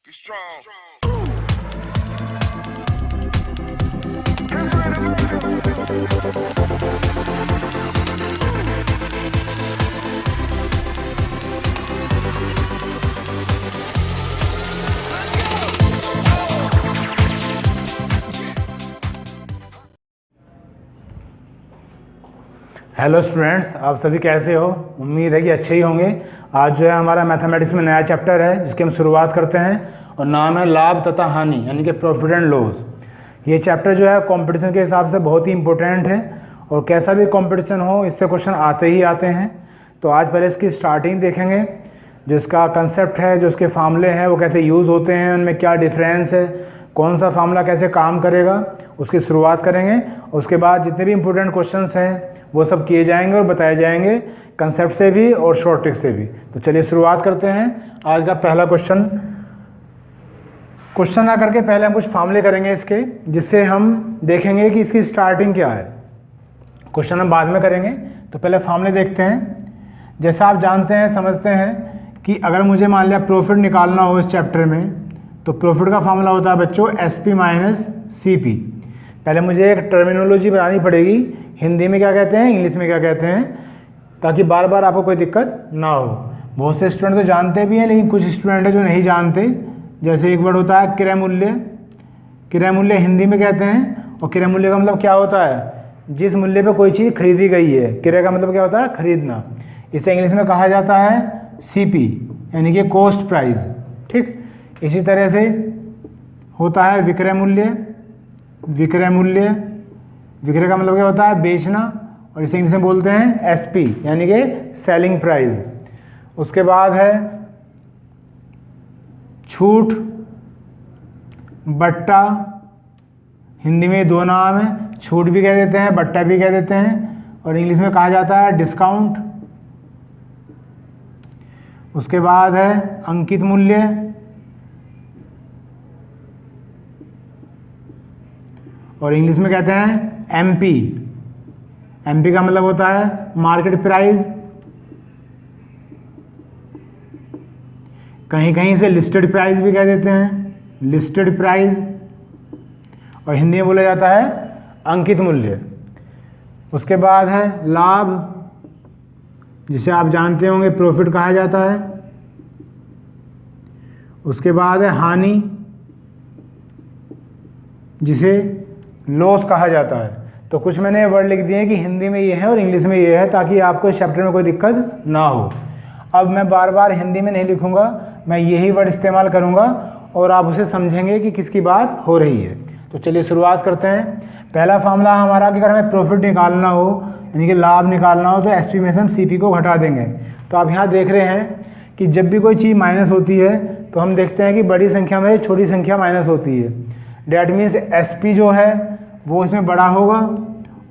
Be strong. Hello students, आप सभी कैसे हो? उम्मीद है कि अच्छे ही होंगे। आज जो है हमारा मैथमेटिक्स में नया चैप्टर है जिसकी हम शुरुआत करते हैं और नाम है लाभ तथा हानि यानी कि प्रॉफिट एंड लॉस। ये चैप्टर जो है कंपटीशन के हिसाब से बहुत ही इंपॉर्टेंट है और कैसा भी कंपटीशन हो इससे क्वेश्चन आते ही आते हैं। तो आज पहले इसकी स्टार्टिंग देखेंगे, जो इसका कंसेप्ट है, जो इसके फार्मूले हैं वो कैसे यूज़ होते हैं, उनमें क्या डिफरेंस है, कौन सा फार्मूला कैसे काम करेगा, उसकी शुरुआत करेंगे। और उसके बाद जितने भी इंपॉर्टेंट क्वेश्चंस हैं वो सब किए जाएंगे और बताए जाएंगे, कंसेप्ट से भी और शॉर्ट ट्रिक से भी। तो चलिए शुरुआत करते हैं। आज का पहला क्वेश्चन ना करके पहले हम कुछ फार्मूले करेंगे इसके, जिससे हम देखेंगे कि इसकी स्टार्टिंग क्या है। क्वेश्चन हम बाद में करेंगे, तो पहले फार्मूले देखते हैं। जैसा आप जानते हैं, समझते हैं कि अगर मुझे मान लिया प्रॉफिट निकालना हो इस चैप्टर में, तो प्रॉफिट का फार्मूला होता है बच्चों SP माइनस CP। पहले मुझे एक टर्मिनोलॉजी बनानी पड़ेगी, हिंदी में क्या कहते हैं, इंग्लिश में क्या कहते हैं, ताकि बार बार आपको कोई दिक्कत ना हो। बहुत से स्टूडेंट तो जानते भी हैं, लेकिन कुछ स्टूडेंट हैं जो नहीं जानते। जैसे एक वर्ड होता है क्रय मूल्य। क्रय मूल्य हिंदी में कहते हैं, और क्रय मूल्य का मतलब क्या होता है, जिस मूल्य पे कोई चीज़ खरीदी गई है। क्रय का मतलब क्या होता है, खरीदना। इसे इंग्लिश में कहा जाता है CP यानी कि कॉस्ट प्राइस। ठीक, इसी तरह से होता है विक्रय मूल्य। विक्रय मूल्य, विक्रय का मतलब क्या होता है, बेचना, और इसे इंग्लिश में बोलते हैं SP यानी कि सेलिंग प्राइस। उसके बाद है छूट, बट्टा। हिंदी में दो नाम है, छूट भी कह देते हैं, बट्टा भी कह देते हैं, और इंग्लिश में कहा जाता है डिस्काउंट। उसके बाद है अंकित मूल्य, और इंग्लिश में कहते हैं MP। MP का मतलब होता है मार्केट प्राइस। कहीं कहीं से लिस्टेड प्राइस भी कह देते हैं, लिस्टेड प्राइस, और हिंदी में बोला जाता है अंकित मूल्य। उसके बाद है लाभ, जिसे आप जानते होंगे प्रॉफिट कहा जाता है। उसके बाद है हानि, जिसे लॉस कहा जाता है। तो कुछ मैंने वर्ड लिख दिए हैं कि हिंदी में ये है और इंग्लिश में ये है, ताकि आपको इस चैप्टर में कोई दिक्कत ना हो। अब मैं बार बार हिंदी में नहीं लिखूंगा, मैं यही वर्ड इस्तेमाल करूंगा और आप उसे समझेंगे कि किसकी बात हो रही है। तो चलिए शुरुआत करते हैं। पहला फार्मूला हमारा कि अगर हमें प्रॉफिट निकालना हो यानी कि लाभ निकालना हो, तो SP में से हम CP को घटा देंगे। तो आप यहाँ देख रहे हैं कि जब भी कोई चीज़ माइनस होती है तो हम देखते हैं कि बड़ी संख्या में छोटी संख्या माइनस होती है। डैट मीन्स SP जो है वो इसमें बड़ा होगा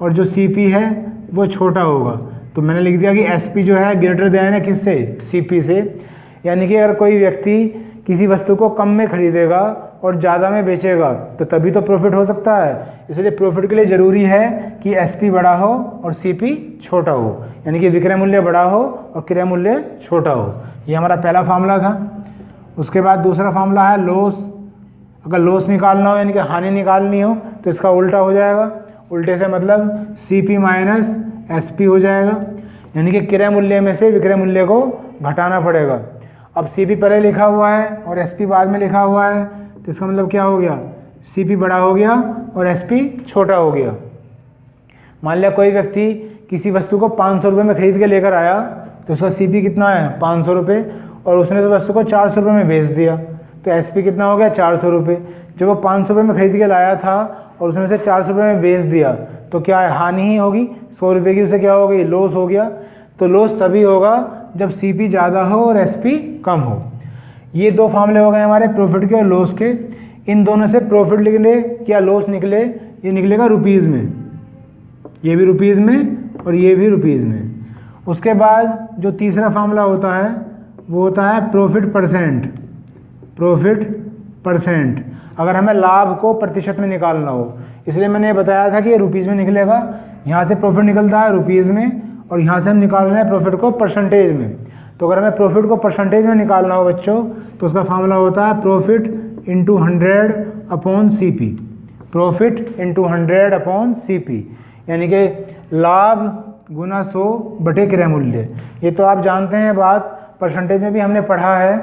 और जो CP है वो छोटा होगा। तो मैंने लिख दिया कि SP जो है ग्रेटर देन है किससे, CP से। यानी कि अगर कोई व्यक्ति किसी वस्तु को कम में खरीदेगा और ज़्यादा में बेचेगा तो तभी तो प्रॉफिट हो सकता है। इसलिए प्रॉफिट के लिए ज़रूरी है कि SP बड़ा हो और CP छोटा हो, यानी कि विक्रय मूल्य बड़ा हो और क्रय मूल्य छोटा हो। ये हमारा पहला फार्मूला था। उसके बाद दूसरा फार्मूला है लॉस। अगर लॉस निकालना हो यानी कि हानि निकालनी हो तो इसका उल्टा हो जाएगा। उल्टे से मतलब CP माइनस SP हो जाएगा, यानी कि क्रय मूल्य में से विक्रय मूल्य को घटाना पड़ेगा। अब CP पहले लिखा हुआ है और SP बाद में लिखा हुआ है, तो इसका मतलब क्या हो गया, CP बड़ा हो गया और SP छोटा हो गया। मान लिया कोई व्यक्ति किसी वस्तु को 500 रुपये में खरीद के लेकर आया, तो उसका CP कितना है, 500 रुपये, और उसने उस वस्तु को 400 रुपये में बेच दिया, तो SP कितना हो गया, 400 रुपये। जब वो 500 रुपये में खरीद के लाया था और उसने उसे 400 रुपये में बेच दिया, तो क्या है, हानि ही होगी। 100 रुपये की उसे क्या हो गई, लॉस हो गया। तो लॉस तभी होगा जब CP ज़्यादा हो और SP कम हो। ये दो फार्मूले हो गए हमारे प्रॉफिट के और लॉस के। इन दोनों से प्रॉफिट निकले या लॉस निकले, ये निकलेगा रुपीज़ में, ये भी रुपीज़ में और ये भी रुपीज़ में। उसके बाद जो तीसरा फार्मूला होता है वो होता है प्रॉफिट परसेंट। प्रॉफिट परसेंट, अगर हमें लाभ को प्रतिशत में निकालना हो, इसलिए मैंने बताया था कि ये रुपीज़ में निकलेगा। यहाँ से प्रॉफिट निकलता है रुपीज़ में और यहाँ से हम निकाल रहे हैं प्रॉफिट को परसेंटेज में। तो अगर हमें प्रॉफिट को परसेंटेज में निकालना हो बच्चों, तो उसका फार्मूला होता है profit into 100 upon CP, profit into 100 upon CP, यानी कि लाभ गुना 100 बटे क्रय मूल्य। ये तो आप जानते हैं बात, परसेंटेज में भी हमने पढ़ा है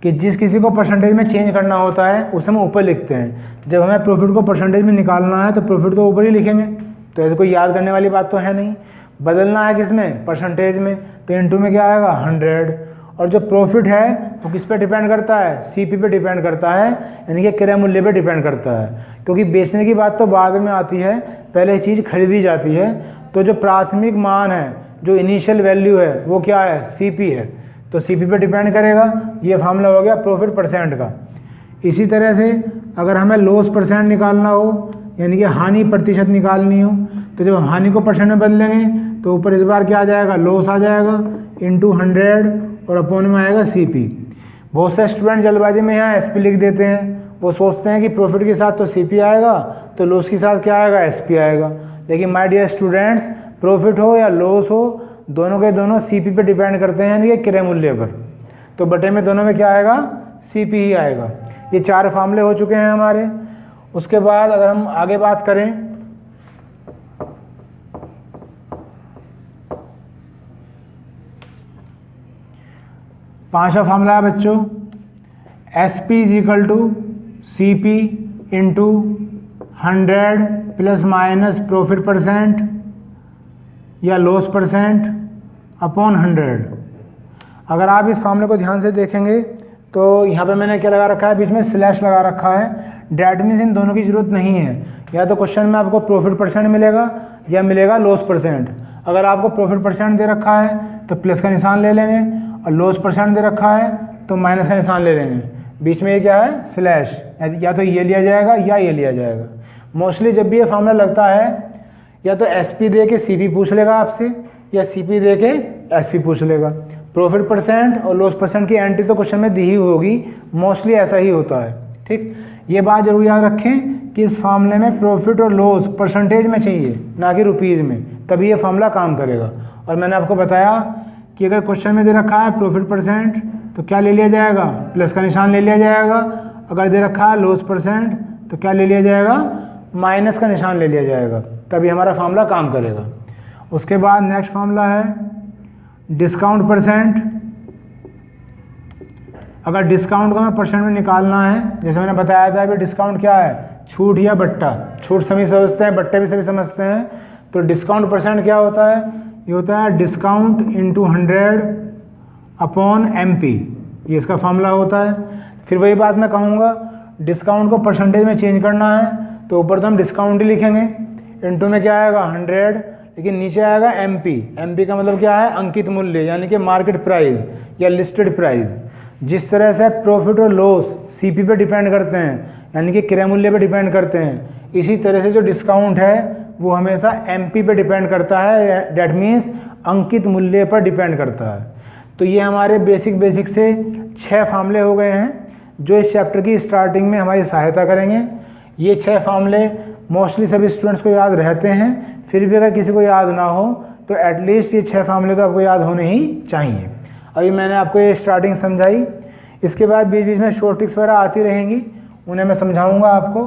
कि जिस किसी को परसेंटेज में चेंज करना होता है उसे हम ऊपर लिखते हैं। जब हमें प्रॉफिट को परसेंटेज में निकालना है तो प्रॉफिट तो ऊपर ही लिखेंगे, तो ऐसे कोई याद करने वाली बात तो है नहीं। बदलना है किस में, परसेंटेज में, तो इनटू में क्या आएगा 100। और जो प्रॉफिट है वो किस पे डिपेंड करता है, CP पे डिपेंड करता है, यानी कि क्रय मूल्य पे डिपेंड करता है। क्योंकि बेचने की बात तो बाद में आती है, पहले चीज़ खरीदी जाती है। तो जो प्राथमिक मान है, जो इनिशियल वैल्यू है, वो क्या है, CP है, तो CP पे डिपेंड करेगा। ये फार्मूला हो गया प्रॉफिट परसेंट का। इसी तरह से अगर हमें लॉस परसेंट निकालना हो, यानी कि हानि प्रतिशत निकालनी हो, तो जब हम हानि को परसेंट में बदलेंगे तो ऊपर इस बार क्या आ जाएगा, लॉस आ जाएगा इंटू 100 और अपॉन में आएगा CP। बहुत से स्टूडेंट जल्दबाजी में यहाँ SP लिख देते हैं, वो सोचते हैं कि प्रॉफिट के साथ तो CP आएगा तो लॉस के साथ क्या आएगा, SP आएगा। लेकिन माय डियर स्टूडेंट्स, प्रॉफिट हो या लॉस हो, दोनों के दोनों CP पे डिपेंड करते हैं, यानी कि क्रय मूल्य पर। तो बटे में दोनों में क्या आएगा, CP ही आएगा। ये 4 फार्मूले हो चुके हैं हमारे। उसके बाद अगर हम आगे बात करें, पांचवा फार्मूला है बच्चों, SP is equal to CP into 100 plus minus profit percent या लॉस परसेंट अपॉन 100। अगर आप इस फार्मूले को ध्यान से देखेंगे तो यहाँ पे मैंने क्या लगा रखा है, बीच में स्लैश लगा रखा है। डैट मीन्स इन दोनों की जरूरत नहीं है। या तो क्वेश्चन में आपको प्रॉफिट परसेंट मिलेगा या मिलेगा लॉस परसेंट। अगर आपको प्रॉफिट परसेंट दे रखा है तो प्लस का निशान ले लेंगे, और लॉस परसेंट दे रखा है तो माइनस का निशान ले लेंगे। बीच में ये क्या है, स्लैश, या तो ये लिया जाएगा या ये लिया जाएगा। मोस्टली जब भी ये फार्मूला लगता है, या तो SP दे के CP पूछ लेगा आपसे, या CP दे के SP पूछ लेगा। प्रॉफिट परसेंट और लॉस परसेंट की एंट्री तो क्वेश्चन में दी ही होगी, मोस्टली ऐसा ही होता है। ठीक, ये बात जरूर याद रखें कि इस फार्मूले में प्रॉफिट और लॉस परसेंटेज में चाहिए, ना कि रुपीज़ में, तभी ये फार्मूला काम करेगा। और मैंने आपको बताया कि अगर क्वेश्चन में दे रखा है प्रॉफिट परसेंट तो क्या ले लिया जाएगा, प्लस का निशान ले लिया जाएगा। अगर दे रखा है लॉस परसेंट तो क्या ले लिया जाएगा, माइनस का निशान ले लिया जाएगा, तभी हमारा फार्मूला काम करेगा। उसके बाद नेक्स्ट फार्मूला है डिस्काउंट परसेंट। अगर डिस्काउंट को हमें परसेंट में निकालना है, जैसे मैंने बताया था अभी, डिस्काउंट क्या है, छूट या बट्टा। छूट सभी समझते हैं, बट्टे भी सभी समझते हैं। तो डिस्काउंट परसेंट क्या होता है, ये होता है डिस्काउंट इंटू 100 अपॉन MP, ये इसका फार्मूला होता है। फिर वही बात मैं कहूँगा, डिस्काउंट को परसेंटेज में चेंज करना है तो ऊपर तो हम डिस्काउंट ही लिखेंगे, इंटू में क्या आएगा 100, लेकिन नीचे आएगा MP। MP का मतलब क्या है, अंकित मूल्य, यानी कि मार्केट प्राइस या लिस्टेड प्राइस। जिस तरह से प्रॉफिट और लॉस CP पे डिपेंड करते हैं, यानी कि क्रय मूल्य पे डिपेंड करते हैं, इसी तरह से जो डिस्काउंट है वो हमेशा MP पे डिपेंड करता है, डैट मीन्स अंकित मूल्य पर डिपेंड करता है। तो ये हमारे बेसिक से 6 फार्मूले हो गए हैं जो इस चैप्टर की स्टार्टिंग में हमारी सहायता करेंगे। ये 6 फार्मूले मोस्टली सभी स्टूडेंट्स को याद रहते हैं, फिर भी अगर किसी को याद ना हो तो एटलीस्ट ये 6 फार्मूले तो आपको याद होने ही चाहिए। अभी मैंने आपको ये स्टार्टिंग समझाई, इसके बाद बीच बीच में शॉर्ट ट्रिक्स वगैरह आती रहेंगी, उन्हें मैं समझाऊंगा आपको।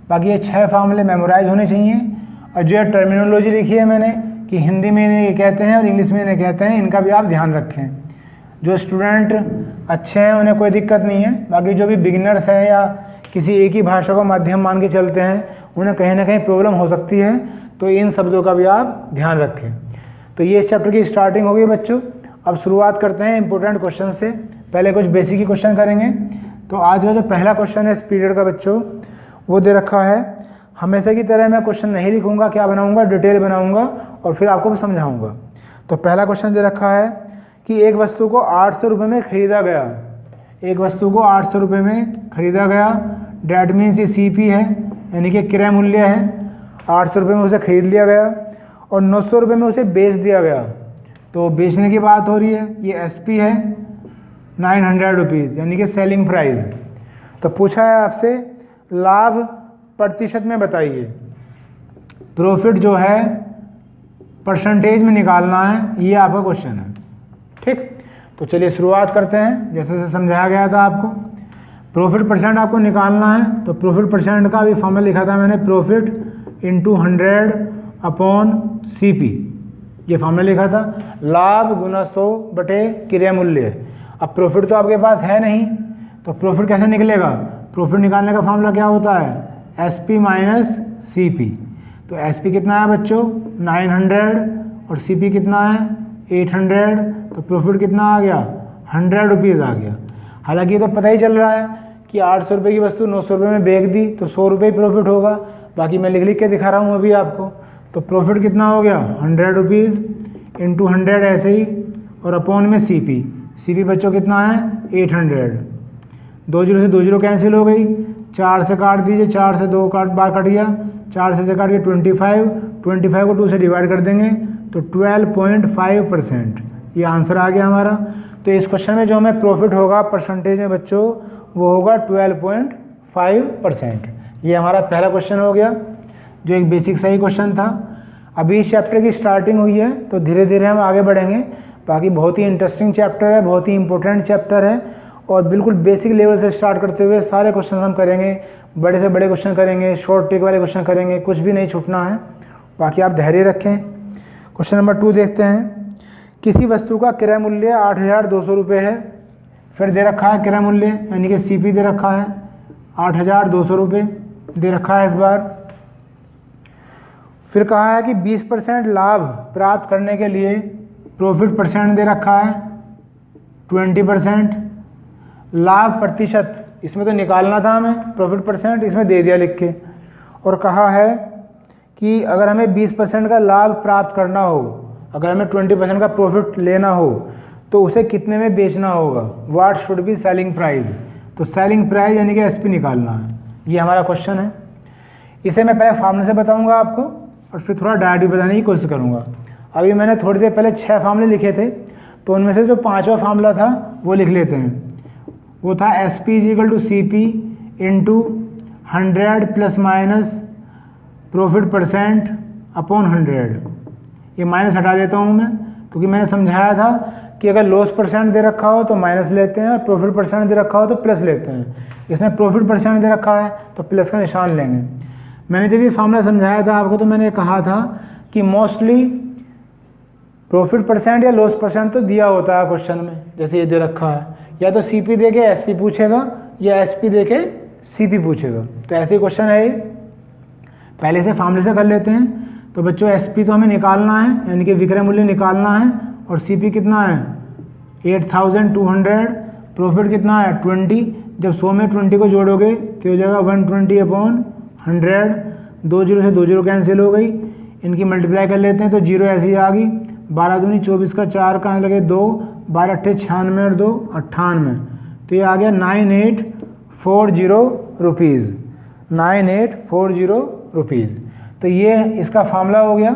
बाकी ये 6 फार्मूले मेमोराइज होने चाहिए। और जो टर्मिनोलॉजी लिखी है मैंने कि हिंदी में इन्हें ये कहते हैं और इंग्लिश में इन्हें कहते हैं, इनका भी आप ध्यान रखें। जो स्टूडेंट अच्छे हैं उन्हें कोई दिक्कत नहीं है, बाकी जो भी बिगिनर्स हैं या किसी एक ही भाषा को माध्यम मान के चलते हैं, उन्हें कहीं ना कहीं प्रॉब्लम हो सकती है, तो इन शब्दों का भी आप ध्यान रखें। तो ये इस चैप्टर की स्टार्टिंग हो गई बच्चों। अब शुरुआत करते हैं इंपॉर्टेंट क्वेश्चन से। पहले कुछ बेसिक ही क्वेश्चन करेंगे। तो आज का जो पहला क्वेश्चन है इस पीरियड का बच्चों, वो दे रखा है। हमेशा की तरह मैं क्वेश्चन नहीं लिखूंगा, क्या बनाऊंगा, डिटेल बनाऊंगा और फिर आपको समझाऊंगा। तो पहला क्वेश्चन दे रखा है कि एक वस्तु को 800 रुपये में खरीदा गया। एक वस्तु को 800 रुपये में खरीदा गया, डैट मीन्स ये CP है, यानी कि क्रय मूल्य है। 800 रुपये में उसे खरीद लिया गया और 900 रुपये में उसे बेच दिया गया। तो बेचने की बात हो रही है, ये SP है 900 रुपीज़, यानी कि सेलिंग प्राइस। तो पूछा है आपसे लाभ प्रतिशत में बताइए। प्रॉफिट जो है परसेंटेज में निकालना है, ये आपका क्वेश्चन है। ठीक, तो चलिए शुरुआत करते हैं। जैसे जैसे समझाया गया था आपको, प्रॉफिट परसेंट आपको निकालना है। तो प्रॉफिट परसेंट का भी फॉर्मूला लिखा था मैंने, प्रॉफिट इंटू 100 अपॉन CP, ये फॉर्मूला लिखा था, लाभ गुना 100 बटे क्रय मूल्य। अब प्रॉफिट तो आपके पास है नहीं, तो प्रॉफिट कैसे निकलेगा? प्रॉफिट निकालने का फॉर्मूला क्या होता है? SP minus CP। तो SP कितना है बच्चों? 900 और CP कितना है? 800। तो प्रॉफिट कितना आ गया? 100 रुपीज़ आ गया। हालांकि ये तो पता ही चल रहा है कि 800 रुपये की वस्तु 900 रुपये में बेच दी तो 100 रुपये ही प्रॉफिट होगा। बाकी मैं लिख के दिखा रहा हूँ अभी आपको। तो प्रॉफिट कितना हो गया? 100 रुपीज़ इंटू 100 ऐसे ही, और अपॉन में CP बच्चों कितना है? 800। 2 जीरो से 2 जीरो कैंसिल हो गई, 4 से काट दीजिए, 4 से 2 बार कट गया, 4 से काट के 25 को 2 से डिवाइड कर देंगे तो 12.5% ये आंसर आ गया हमारा। तो इस क्वेश्चन में जो हमें प्रॉफिट होगा परसेंटेज में बच्चों, वो होगा 12.5%। ये हमारा पहला क्वेश्चन हो गया, जो एक बेसिक सही क्वेश्चन था। अभी इस चैप्टर की स्टार्टिंग हुई है तो धीरे धीरे हम आगे बढ़ेंगे। बाकी बहुत ही इंटरेस्टिंग चैप्टर है, बहुत ही इंपॉर्टेंट चैप्टर है, और बिल्कुल बेसिक लेवल से स्टार्ट करते हुए सारे क्वेश्चन हम करेंगे। बड़े से बड़े क्वेश्चन करेंगे, शॉर्ट ट्रिक वाले क्वेश्चन करेंगे, कुछ भी नहीं छूटना है। बाकी आप धैर्य रखें। क्वेश्चन नंबर 2 देखते हैं। किसी वस्तु का क्रय मूल्य 8,200 रुपये है। फिर दे रखा है क्रय मूल्य यानी कि CP दे रखा है 8,200 रुपये दे रखा है इस बार। फिर कहा है कि 20% लाभ प्राप्त करने के लिए प्रॉफिट परसेंट दे रखा है 20%। लाभ प्रतिशत इसमें तो निकालना था हमें, प्रॉफिट परसेंट इसमें दे दिया लिख के। और कहा है कि अगर हमें 20% का लाभ प्राप्त करना हो, अगर हमें 20% का प्रॉफिट लेना हो तो उसे कितने में बेचना होगा? What should be selling price. तो सेलिंग प्राइस यानी कि SP निकालना है। ये हमारा क्वेश्चन है। इसे मैं पहले फार्मूले से बताऊंगा आपको और फिर थोड़ा डायरेक्ट भी बताने की कोशिश करूंगा। अभी मैंने थोड़ी देर पहले 6 फार्मूले लिखे थे, तो उनमें से जो 5वां फार्मूला था वो लिख लेते हैं। वो था SP = CP into 100 plus minus profit percent upon 100। ये माइनस हटा देता हूँ मैं, क्योंकि मैंने समझाया था कि अगर लॉस परसेंट दे रखा हो तो माइनस लेते हैं और प्रॉफिट परसेंट दे रखा हो तो प्लस लेते हैं। इसमें प्रॉफिट परसेंट दे रखा है तो प्लस का निशान लेंगे। मैंने जब ये फार्मूला समझाया था आपको तो मैंने कहा था कि मोस्टली प्रॉफिट परसेंट या लॉस परसेंट तो दिया होता है क्वेश्चन में, जैसे ये दे रखा है, या तो CP दे के SP पूछेगा या SP दे के CP पूछेगा। तो ऐसे क्वेश्चन है ये। पहले से फार्मूले से कर लेते हैं। तो बच्चों SP तो हमें निकालना है यानी कि विक्रय मूल्य निकालना है, और CP कितना है? 8,200। प्रॉफिट कितना है? 20। जब 100 में 20 को जोड़ोगे तो हो जाएगा 120 अपॉन 100। 2 जीरो से 2 जीरो कैंसिल हो गई, इनकी मल्टीप्लाई कर लेते हैं तो जीरो ऐसी आ गई। 12 दूनी 24 का 4 कहाँ लगे 2, 12 अट्ठे 96 और 2 98। तो ये आ गया 9840 रुपीज़, 9840 रुपीज़। तो ये इसका फार्मूला हो गया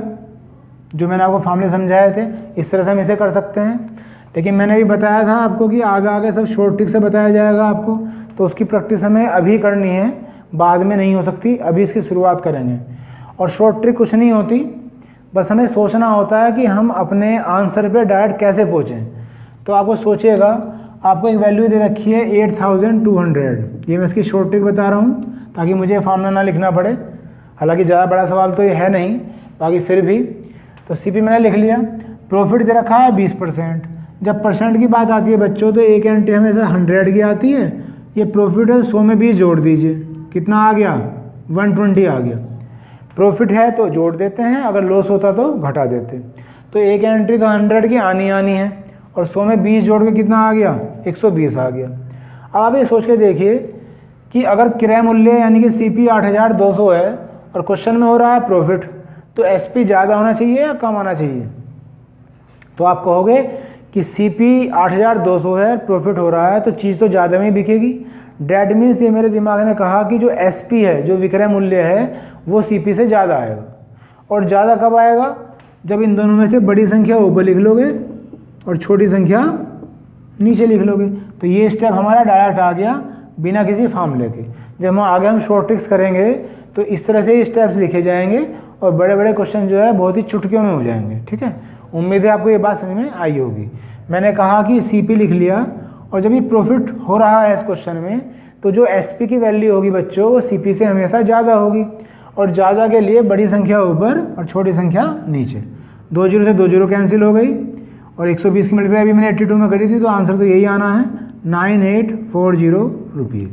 जो मैंने आपको फार्मूले समझाए थे। इस तरह से हम इसे कर सकते हैं। लेकिन मैंने भी बताया था आपको कि आगे आगे सब शॉर्ट ट्रिक से बताया जाएगा आपको, तो उसकी प्रैक्टिस हमें अभी करनी है, बाद में नहीं हो सकती। अभी इसकी शुरुआत करेंगे। और शॉर्ट ट्रिक कुछ नहीं होती, बस हमें सोचना होता है कि हम अपने आंसर पे डायरेक्ट कैसे पहुँचें। तो आपको सोचिएगा, आपको एक वैल्यू दे रखी है 8,200। ये मैं इसकी शॉर्ट ट्रिक बता रहा हूँ ताकि मुझे फार्मूला ना लिखना पड़े। हालांकि ज़्यादा बड़ा सवाल तो ये है नहीं, बाकी फिर भी। तो CP मैंने लिख लिया। प्रॉफिट दे रखा है 20%। जब परसेंट की बात आती है बच्चों तो एक एंट्री हमेशा 100 की आती है। ये प्रॉफिट है, 100 में 20 जोड़ दीजिए, कितना आ गया? 120 आ गया। प्रॉफिट है तो जोड़ देते हैं, अगर लॉस होता तो घटा देते। तो एक एंट्री तो 100 की आनी है, और 100 में 20 जोड़ के कितना आ गया? 120 आ गया। अब आप ये सोच के देखिए कि अगर क्रय मूल्य यानी कि CP 8,200 है और क्वेश्चन में हो रहा है प्रॉफिट, तो SP ज़्यादा होना चाहिए या कम आना चाहिए? तो आप कहोगे कि CP 8,200 है, प्रॉफिट हो रहा है, तो चीज़ तो ज़्यादा में ही बिकेगी। डेट मीन्स ये मेरे दिमाग ने कहा कि जो SP है, जो विक्रय मूल्य है, वो CP से ज़्यादा आएगा। और ज़्यादा कब आएगा? जब इन दोनों में से बड़ी संख्या ऊपर लिख लोगे और छोटी संख्या नीचे लिख लोगे। तो ये स्टेप हमारा डायरेक्ट आ गया बिना किसी फार्मूले के। जब आगे हम शॉर्ट ट्रिक्स करेंगे तो इस तरह से स्टेप्स लिखे जाएंगे और बड़े बड़े क्वेश्चन जो है बहुत ही चुटकियों में हो जाएंगे। ठीक है, उम्मीद है आपको ये बात समझ में आई होगी। मैंने कहा कि CP लिख लिया, और जब ये प्रॉफिट हो रहा है इस क्वेश्चन में, तो जो SP की वैल्यू होगी बच्चों वो CP से हमेशा ज़्यादा होगी, और ज़्यादा के लिए बड़ी संख्या ऊपर और छोटी संख्या नीचे। 2 जीरो से 2 जीरो कैंसिल हो गई, और 120 की मल्टीप्लाई अभी मैंने 82 में करी थी, तो आंसर तो यही आना है 9840 रुपीज़।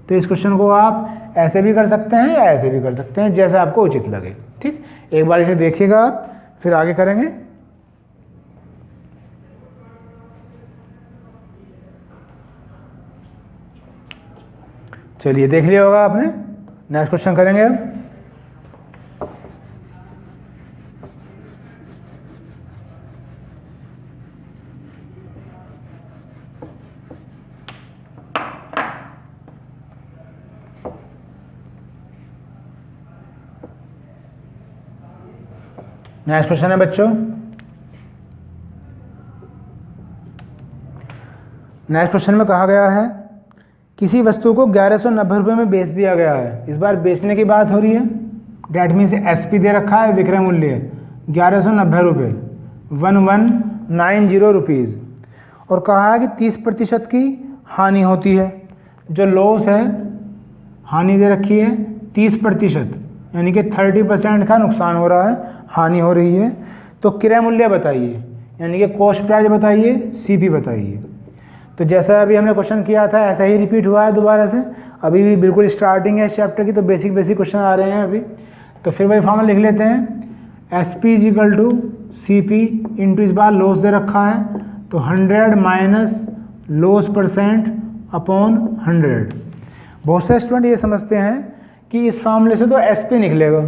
तो इस क्वेश्चन को आप ऐसे भी कर सकते हैं या ऐसे भी कर सकते हैं, जैसे आपको उचित लगे। ठीक, एक बार इसे देखिएगा आप, फिर आगे करेंगे। चलिए देख लिया होगा आपने। नेक्स्ट क्वेश्चन करेंगे अब। नेक्स्ट क्वेश्चन है बच्चों, नेक्स्ट क्वेश्चन में कहा गया है किसी वस्तु को 1190 रुपये में बेच दिया गया है। इस बार बेचने की बात हो रही है। डेट मीन्स SP दे रखा है, विक्रय मूल्य है 1190 रुपये, 1190 रुपीज़, और कहा है कि 30% की हानि होती है। जो लॉस है, हानि दे रखी है 30%, यानी कि 30% का नुकसान हो रहा है, हानि हो रही है। तो क्रय मूल्य बताइए, यानी कि कॉस्ट प्राइस बताइए, CP बताइए। तो जैसा अभी हमने क्वेश्चन किया था ऐसा ही रिपीट हुआ है दोबारा से। अभी भी बिल्कुल स्टार्टिंग है इस चैप्टर की, तो बेसिक क्वेश्चन आ रहे हैं अभी। तो फिर वही फॉर्मूला लिख लेते हैं, SP = CP इंटू इस बार लॉस दे रखा है, तो 100 माइनस लॉस % अपॉन 100। बहुत से स्टूडेंट ये समझते हैं कि इस फॉर्मूले से तो SP निकलेगा,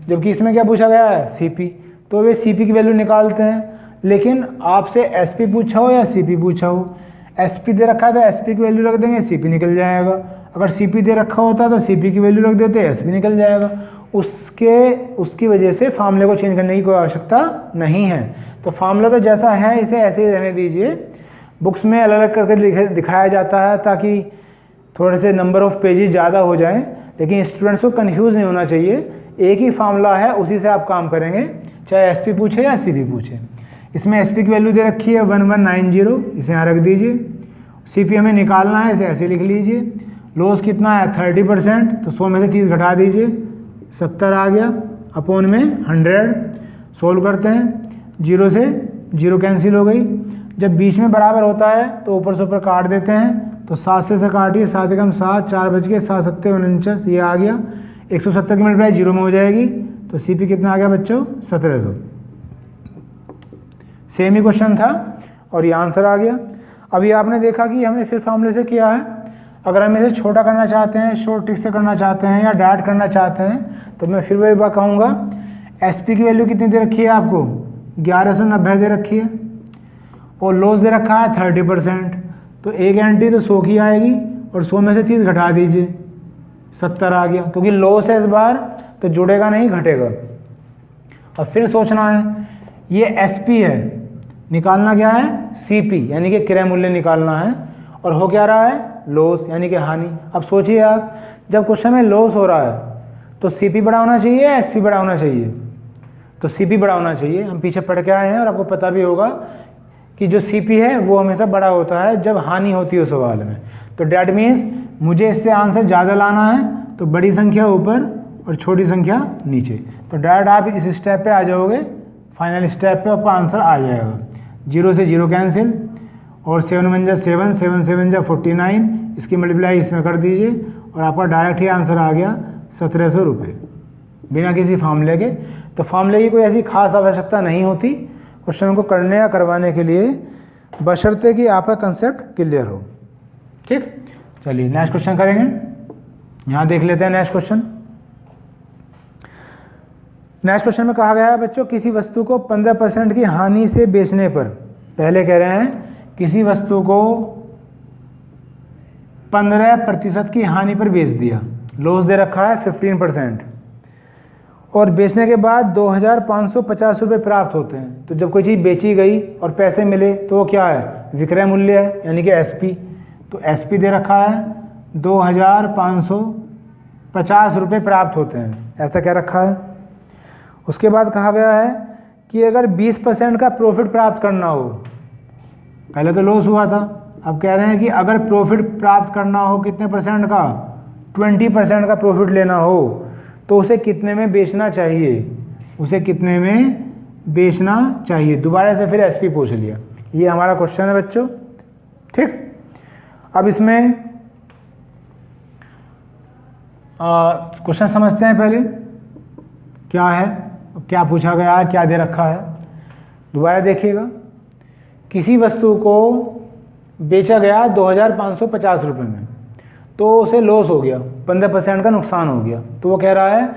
जबकि इसमें क्या पूछा गया है, CP। तो वे CP की वैल्यू निकालते हैं, लेकिन आपसे SP पूछा हो या CP पूछा हो, SP दे रखा है तो SP की वैल्यू रख देंगे, CP निकल जाएगा। अगर CP दे रखा होता तो CP की वैल्यू रख देते, SP निकल जाएगा। उसकी वजह से फार्मूले को चेंज करने की कोई आवश्यकता नहीं है। तो फार्मूला तो जैसा है इसे ऐसे ही रहने दीजिए। बुक्स में अलग अलग करके दिखाया जाता है ताकि थोड़े से नंबर ऑफ पेजेस ज़्यादा हो जाएं, लेकिन स्टूडेंट्स को कन्फ्यूज़ नहीं होना चाहिए। एक ही फार्मूला है, उसी से आप काम करेंगे, चाहे SP पूछे या CP पूछे। इसमें SP की वैल्यू दे रखी है 1190, इसे यहाँ रख दीजिए। CP हमें निकालना है, इसे ऐसे लिख लीजिए। लॉस कितना है 30%, तो 100 में से 30 घटा दीजिए, 70 आ गया, अपॉन में 100। सोल्व करते हैं, 0 से 0 कैंसिल हो गई। जब बीच में बराबर होता है तो ऊपर से ऊपर काट देते हैं, तो 7 से काटिए, 7 एकम 7, 4 बच गए, 7 7 49, ये आ गया। 170 की मल्टीप्लाई 0 में हो जाएगी, तो CP कितना आ गया बच्चों, 1700। सेम ही क्वेश्चन था और ये आंसर आ गया। अभी आपने देखा कि हमने फिर फॉर्मूले से किया है। अगर हम इसे छोटा करना चाहते हैं, शॉर्ट ट्रिक से करना चाहते हैं या डायरेक्ट करना चाहते हैं, तो मैं फिर वही बात कहूँगा, SP की वैल्यू कितनी दे रखी है आपको, 1190 दे रखी है, और लॉस दे रखा है 30%। तो एक एंट्री तो 100 की आएगी, और 100 में से 30 घटा दीजिए, 70 आ गया। क्योंकि लॉस है इस बार, तो जुड़ेगा नहीं, घटेगा। और फिर सोचना है, ये SP है, निकालना क्या है, CP, यानी कि क्रय मूल्य निकालना है, और हो क्या रहा है, लॉस, यानी कि हानि। अब सोचिए आप, जब क्वेश्चन में लॉस हो रहा है तो CP बड़ा होना चाहिए या SP बड़ा होना चाहिए, तो CP बड़ा होना चाहिए। हम पीछे पढ़ के आए हैं और आपको पता भी होगा कि जो CP है वो हमेशा बड़ा होता है जब हानि होती है उस सवाल में। तो डैट मीन्स मुझे इससे आंसर ज़्यादा लाना है, तो बड़ी संख्या ऊपर और छोटी संख्या नीचे। तो डायरेक्ट आप इस स्टेप पे आ जाओगे, फाइनल स्टेप पे आपका आंसर आ जाएगा। 0 से 0 कैंसिल, और 7 1 जा 7, 7 7 जा 49, इसकी मल्टीप्लाई इसमें कर दीजिए, और आपका डायरेक्ट ही आंसर आ गया 1700 रुपये, बिना किसी फार्मूले के। तो फार्मूले की कोई ऐसी खास आवश्यकता नहीं होती क्वेश्चन को करने या करवाने के लिए, बशर्ते कि आपका कंसेप्ट क्लियर हो। ठीक, चलिए नेक्स्ट क्वेश्चन करेंगे। यहाँ देख लेते हैं नेक्स्ट क्वेश्चन। नेक्स्ट क्वेश्चन में कहा गया है बच्चों, किसी वस्तु को 15% की हानि से बेचने पर, पहले कह रहे हैं किसी वस्तु को 15% की हानि पर बेच दिया, लॉस दे रखा है 15%, और बेचने के बाद 2550 रुपये प्राप्त होते हैं। तो जब कोई चीज़ बेची गई और पैसे मिले तो वो क्या है, विक्रय मूल्य है, यानी कि SP। तो SP दे रखा है 2550 रुपये प्राप्त होते हैं, ऐसा क्या रखा है। उसके बाद कहा गया है कि अगर 20% का प्रॉफिट प्राप्त करना हो, पहले तो लॉस हुआ था, अब कह रहे हैं कि अगर प्रॉफिट प्राप्त करना हो कितने परसेंट का, 20% का प्रॉफिट लेना हो तो उसे कितने में बेचना चाहिए, उसे कितने में बेचना चाहिए। दोबारा से फिर एसपी पूछ लिया। ये हमारा क्वेश्चन है बच्चों, ठीक। अब इसमें क्वेश्चन समझते हैं पहले क्या है, क्या पूछा गया है, क्या दे रखा है। दोबारा देखिएगा, किसी वस्तु को बेचा गया 2550 रुपये में, तो उसे लॉस हो गया, 15% का नुकसान हो गया। तो वो कह रहा है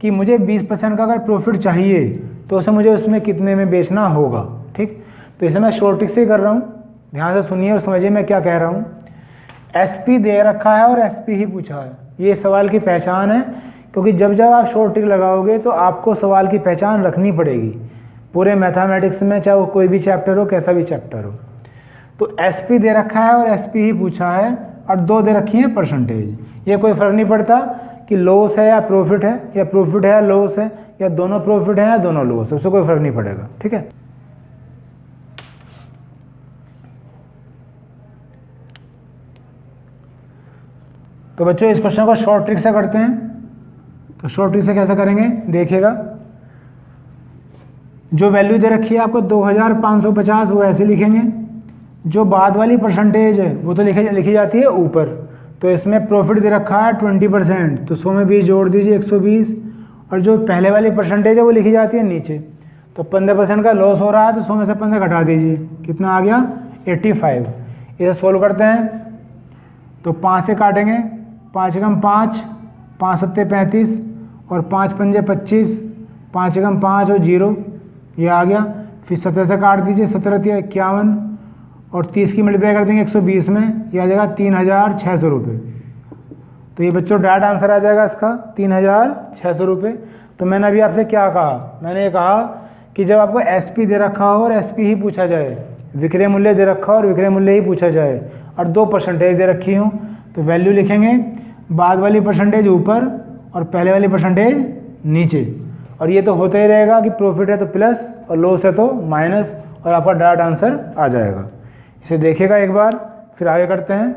कि मुझे 20% का अगर प्रॉफिट चाहिए तो उसे मुझे उसमें कितने में बेचना होगा, ठीक। तो इसे मैं शॉर्ट ट्रिक से ही कर रहा हूँ, ध्यान से सुनिए और समझिए मैं क्या कह रहा हूँ। एसपी दे रखा है और एसपी ही पूछा है, ये सवाल की पहचान है, क्योंकि जब जब आप शॉर्ट ट्रिक लगाओगे तो आपको सवाल की पहचान रखनी पड़ेगी पूरे मैथमेटिक्स में, चाहे वो कोई भी चैप्टर हो, कैसा भी चैप्टर हो। तो एसपी दे रखा है और एसपी ही पूछा है और दो दे रखी है परसेंटेज। ये कोई फ़र्क नहीं पड़ता कि लॉस है या प्रॉफिट है, या प्रॉफिट है या लॉस है, या दोनों प्रॉफिट है या दोनों लॉस है, उससे कोई फ़र्क नहीं पड़ेगा, ठीक है। तो बच्चों इस क्वेश्चन को शॉर्ट ट्रिक से करते हैं। तो शॉर्ट ट्रिक से कैसे करेंगे देखिएगा, जो वैल्यू दे रखी है आपको 2550 वो ऐसे लिखेंगे, जो बाद वाली परसेंटेज है वो तो लिखी जाती है ऊपर। तो इसमें प्रॉफिट दे रखा है 20%, तो 100 में 20 जोड़ दीजिए 120, और जो पहले वाली परसेंटेज है वो लिखी जाती है नीचे। तो 15% का लॉस हो रहा है तो 100 में से 15 घटा दीजिए, कितना आ गया 85। इसे सोल्व करते हैं तो 5 से काटेंगे, 5 एकम 5, 5 सत्ते 35 और 5 पंजे 25, 5 एकम 5 और 0 ये आ गया। फिर 17 से काट दीजिए, 17 तिया 51 और 30 की मल्टीप्लाई कर देंगे 120 में, ये आ जाएगा 3600 रुपये। तो ये बच्चों डायरेक्ट आंसर आ जाएगा इसका 3600 रुपये। तो मैंने अभी आपसे क्या कहा, मैंने ये कहा कि जब आपको एसपी दे रखा हो और एसपी ही पूछा जाए, विक्रय मूल्य दे रखा हो और विक्रय मूल्य ही पूछा जाए, और दो परसेंटेज दे रखी हो, तो वैल्यू लिखेंगे बाद वाली परसेंटेज ऊपर और पहले वाली परसेंटेज नीचे। और ये तो होता ही रहेगा कि प्रॉफिट है तो प्लस और लॉस है तो माइनस, और आपका डायरेक्ट आंसर आ जाएगा। इसे देखिएगा एक बार, फिर आगे करते हैं।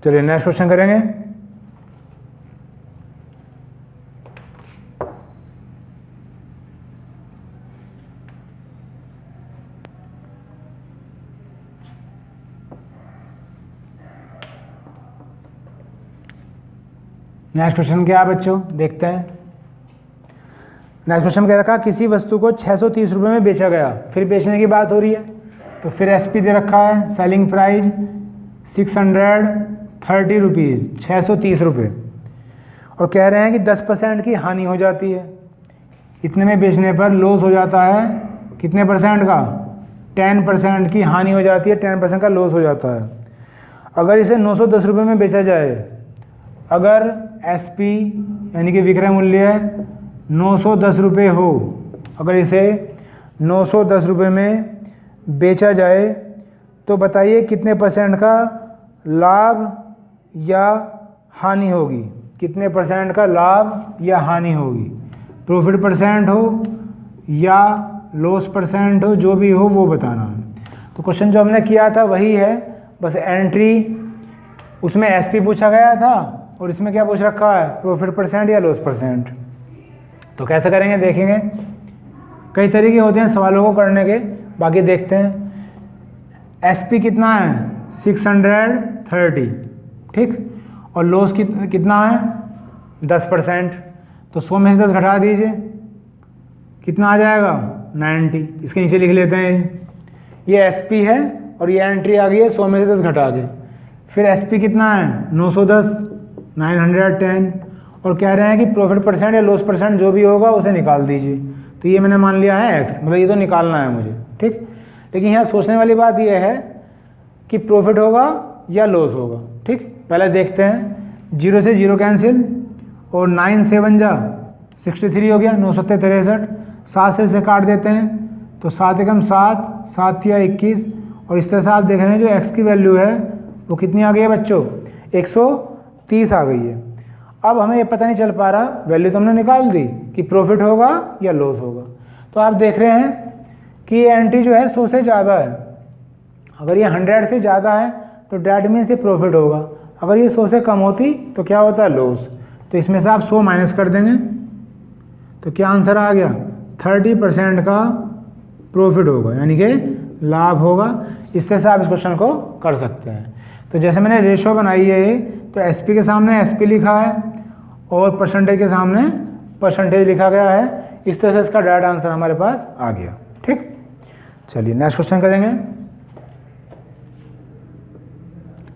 चलिए नेक्स्ट क्वेश्चन करेंगे। नेक्स्ट क्वेश्चन क्या है बच्चों, देखते हैं। नेक्स्ट क्वेश्चन कह रखा किसी वस्तु को 630 रुपये में बेचा गया, फिर बेचने की बात हो रही है। तो फिर एसपी दे रखा है, सेलिंग प्राइस 630 रुपीज़, 630 रुपये, और कह रहे हैं कि 10% की हानि हो जाती है। इतने में बेचने पर लॉस हो जाता है कितने परसेंट का, 10% की हानि हो जाती है, 10% का लॉस हो जाता है। अगर इसे 910 रुपये में बेचा जाए, अगर एसपी यानी कि विक्रय मूल्य 910 रुपये हो, अगर इसे 910 रुपये में बेचा जाए तो बताइए कितने परसेंट का लाभ या हानि होगी, कितने परसेंट का लाभ या हानि होगी। प्रॉफिट परसेंट हो या लॉस परसेंट हो, जो भी हो वो बताना है। तो क्वेश्चन जो हमने किया था वही है, बस एंट्री उसमें एसपी पूछा गया था और इसमें क्या पूछ रखा है, प्रॉफिट परसेंट या लॉस परसेंट। तो कैसे करेंगे देखेंगे, कई तरीके होते हैं सवालों को करने के, बाकी देखते हैं। एसपी कितना है 630, ठीक, और लॉस कितना है 10%। तो 100 में से 10 घटा दीजिए, कितना आ जाएगा 90। इसके नीचे लिख लेते हैं, ये एसपी है और ये एंट्री आ गई है 100 में से 10 घटा के। फिर एसपी कितना है 910, 910, और कह रहे हैं कि प्रॉफिट परसेंट या लॉस परसेंट जो भी होगा उसे निकाल दीजिए। तो ये मैंने मान लिया है एक्स, मतलब ये तो निकालना है मुझे, ठीक। लेकिन यहाँ सोचने वाली बात यह है कि प्रॉफिट होगा या लॉस होगा, ठीक। पहले देखते हैं, 0 से 0 कैंसिल और 9 7 जा 63 हो गया, 9 7 63, 7 से काट देते हैं तो 7 एकम 7, 7 या 21, और इस तरह से आप देख रहे हैं जो x की वैल्यू है वो कितनी आ गई है बच्चों, 130 आ गई है। अब हमें ये पता नहीं चल पा रहा, वैल्यू तो हमने निकाल दी कि प्रॉफिट होगा या लॉस होगा। तो आप देख रहे हैं कि ये एंट्री जो है 100 से ज़्यादा है। अगर ये 100 से ज़्यादा है तो डैट मीन्स ये प्रॉफिट होगा, अगर ये 100 से कम होती तो क्या होता है, लॉस। तो इसमें से आप 100 माइनस कर देंगे तो क्या आंसर आ गया, 30% का प्रॉफिट होगा, यानी कि लाभ होगा। इससे से आप इस क्वेश्चन को कर सकते हैं। तो जैसे मैंने रेशो बनाई है ये, तो एसपी के सामने एसपी लिखा है और परसेंटेज के सामने परसेंटेज लिखा गया है। इस तरह से इसका डायरेक्ट आंसर हमारे पास आ गया। ठीक, चलिए नेक्स्ट क्वेश्चन करेंगे।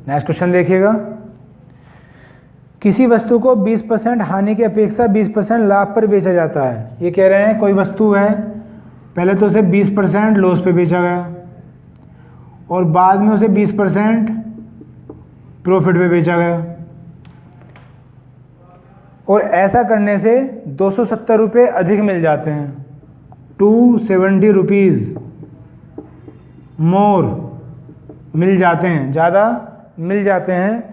नेक्स्ट क्वेश्चन देखिएगा, किसी वस्तु को 20% हानि की अपेक्षा 20% लाभ पर बेचा जाता है। ये कह रहे हैं कोई वस्तु है, पहले तो उसे 20% लॉस पे बेचा गया और बाद में उसे 20% प्रॉफिट पे बेचा गया, और ऐसा करने से 270 रुपये अधिक मिल जाते हैं, 270 रुपीज़ मोर मिल जाते हैं, ज़्यादा मिल जाते हैं।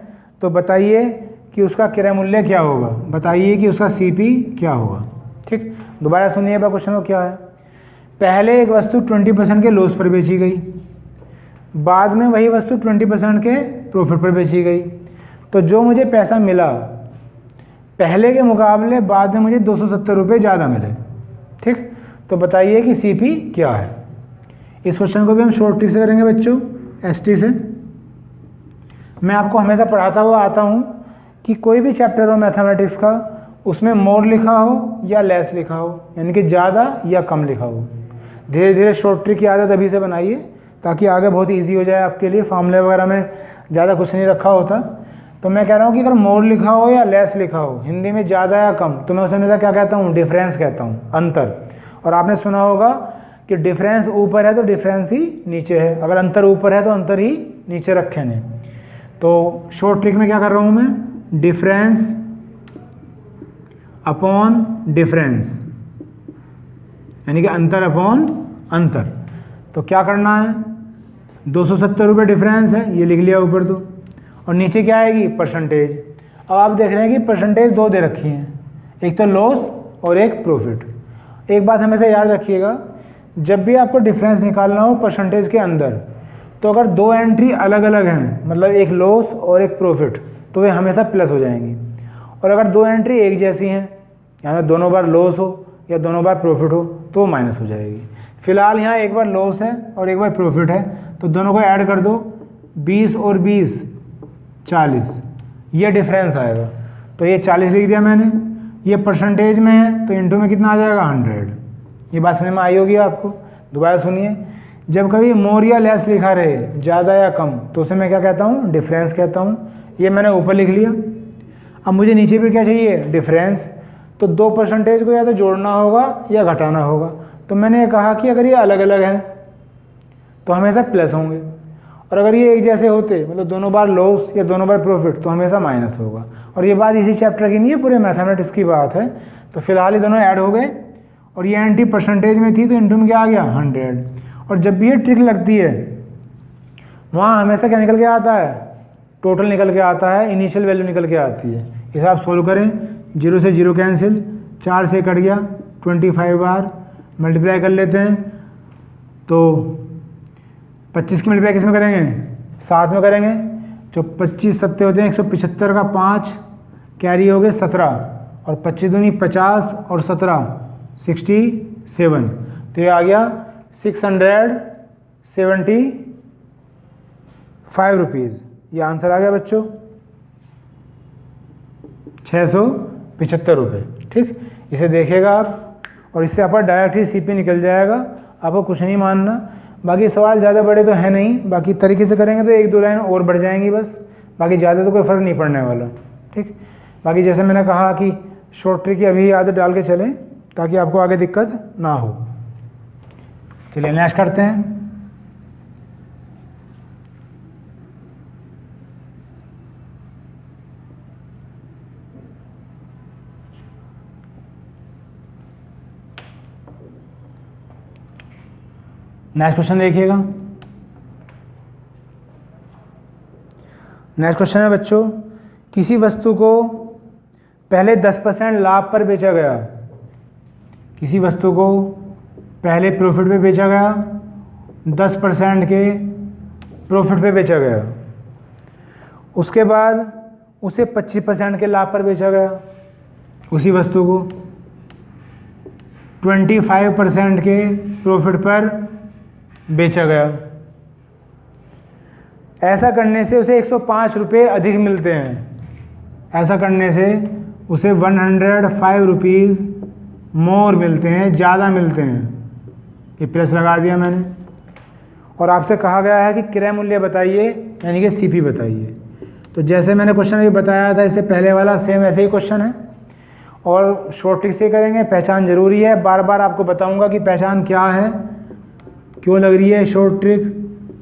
तो बताइए कि उसका क्रय मूल्य क्या होगा, बताइए कि उसका सीपी क्या होगा। ठीक, दोबारा सुनिए बा क्वेश्चन को क्या है। पहले एक वस्तु 20% के लॉस पर बेची गई, बाद में वही वस्तु 20% के प्रॉफिट पर बेची गई। तो जो मुझे पैसा मिला पहले के मुकाबले बाद में मुझे 270 रुपये ज़्यादा मिले। ठीक, तो बताइए कि सीपी क्या है। इस क्वेश्चन को भी हम शॉर्ट ट्रिक से करेंगे बच्चों, एसटी से। मैं आपको हमेशा पढ़ाता हुआ आता हूँ कि कोई भी चैप्टर हो मैथमेटिक्स का, उसमें मोर लिखा हो या लेस लिखा हो, यानी कि ज़्यादा या कम लिखा हो। धीरे धीरे शॉर्ट ट्रिक की आदत अभी से बनाइए ताकि आगे बहुत ईजी हो जाए आपके लिए। फार्मूले वगैरह में ज़्यादा कुछ नहीं रखा होता। तो मैं कह रहा हूँ कि अगर मोर लिखा हो या लेस लिखा हो, हिंदी में ज़्यादा या कम, तो मैं उसे हमेशा क्या कहता हूँ, डिफरेंस कहता हूँ, अंतर। और आपने सुना होगा कि डिफरेंस ऊपर है तो डिफरेंस ही नीचे है, अगर अंतर ऊपर है तो अंतर ही नीचे रखे ने। तो शॉर्ट ट्रिक में क्या कर रहा हूँ मैं, डिफरेंस अपॉन डिफरेंस, यानी कि अंतर अपॉन अंतर। तो क्या करना है, 270 रुपये डिफरेंस है, ये लिख लिया ऊपर तो, और नीचे क्या आएगी, परसेंटेज। अब आप देख रहे हैं कि परसेंटेज दो दे रखी हैं, एक तो लॉस और एक प्रॉफिट। एक बात हमेशा याद रखिएगा, जब भी आपको डिफरेंस निकालना हो परसेंटेज के अंदर, तो अगर दो एंट्री अलग अलग हैं, मतलब एक लॉस और एक प्रॉफिट, तो वे हमेशा प्लस हो जाएंगी। और अगर दो एंट्री एक जैसी हैं, यानी दोनों बार लॉस हो या दोनों बार प्रॉफिट हो, तो वो माइनस हो जाएगी। फिलहाल यहाँ एक बार लॉस है और एक बार प्रॉफिट है, तो दोनों को ऐड कर दो, 20 और 20 40, ये डिफरेंस आएगा। तो ये 40 लिख दिया मैंने, ये परसेंटेज में है तो इंटू में कितना आ जाएगा, 100। ये बात समझ में आई होगी आपको। दोबारा सुनिए, जब कभी मोर या लेस लिखा रहे, ज़्यादा या कम, तो उसे मैं क्या कहता हूँ, डिफरेंस कहता हूँ। ये मैंने ऊपर लिख लिया। अब मुझे नीचे भी क्या चाहिए, डिफरेंस। तो दो परसेंटेज को या तो जोड़ना होगा या घटाना होगा। तो मैंने ये कहा कि अगर ये अलग अलग हैं तो हमेशा प्लस होंगे, और अगर ये एक जैसे होते, मतलब दोनों बार लॉस या दोनों बार प्रॉफिट, तो हमेशा माइनस होगा। और ये बात इसी चैप्टर की नहीं है, पूरे मैथमेटिक्स की बात है। तो फिलहाल ये दोनों ऐड हो गए, और ये एंटी परसेंटेज में थी तो इंटू में क्या आ गया, 100। और जब भी ये ट्रिक लगती है वहाँ हमेशा क्या निकल के आता है, टोटल निकल के आता है, इनिशियल वैल्यू निकल के आती है। इसे आप सोल्व करें, 0 से 0 कैंसिल, 4 से कट गया, 25 बार मल्टीप्लाई कर लेते हैं। तो 25 की मल्टीप्लाई किस में करेंगे, 7 में करेंगे। जो 25 सत्ते होते हैं 175 का 5 कैरी हो गए 17, और 25 दूनी 50 और 17 67। तो ये आ गया 675 रुपीज़। ये आंसर आ गया बच्चों, 675 रुपये। ठीक, इसे देखिएगा आप, और इससे आपका डायरेक्ट ही सीपी निकल जाएगा, आपको कुछ नहीं मानना। बाकी सवाल ज़्यादा बड़े तो है नहीं, बाकी तरीके से करेंगे तो एक दो लाइन और बढ़ जाएंगी बस, बाकी ज़्यादा तो कोई फ़र्क नहीं पड़ने वाला। ठीक, बाकी जैसे मैंने कहा कि शॉर्ट ट्रिक की अभी आदत डाल के चलें ताकि आपको आगे दिक्कत ना हो। चलिए नेक्स्ट करते हैं। नेक्स्ट क्वेश्चन देखिएगा। नेक्स्ट क्वेश्चन है बच्चों, किसी वस्तु को पहले 10% लाभ पर बेचा गया, किसी वस्तु को पहले प्रॉफिट पे बेचा गया, 10% के प्रॉफिट पे बेचा गया, उसके बाद उसे 25% के लाभ पर बेचा गया, उसी वस्तु को 25% के प्रॉफिट पर बेचा गया। ऐसा करने से उसे 105 रुपये अधिक मिलते हैं। ऐसा करने से उसे 105 रुपीज़ मोर मिलते हैं, ज़्यादा मिलते हैं। ये प्लस लगा दिया मैंने। और आपसे कहा गया है कि क्रय मूल्य बताइए, यानी कि सीपी बताइए। तो जैसे मैंने क्वेश्चन अभी बताया था, इससे पहले वाला सेम ऐसे ही क्वेश्चन है और शॉर्ट ट्रिक से करेंगे। पहचान जरूरी है, बार बार आपको बताऊंगा कि पहचान क्या है, क्यों लग रही है शॉर्ट ट्रिक,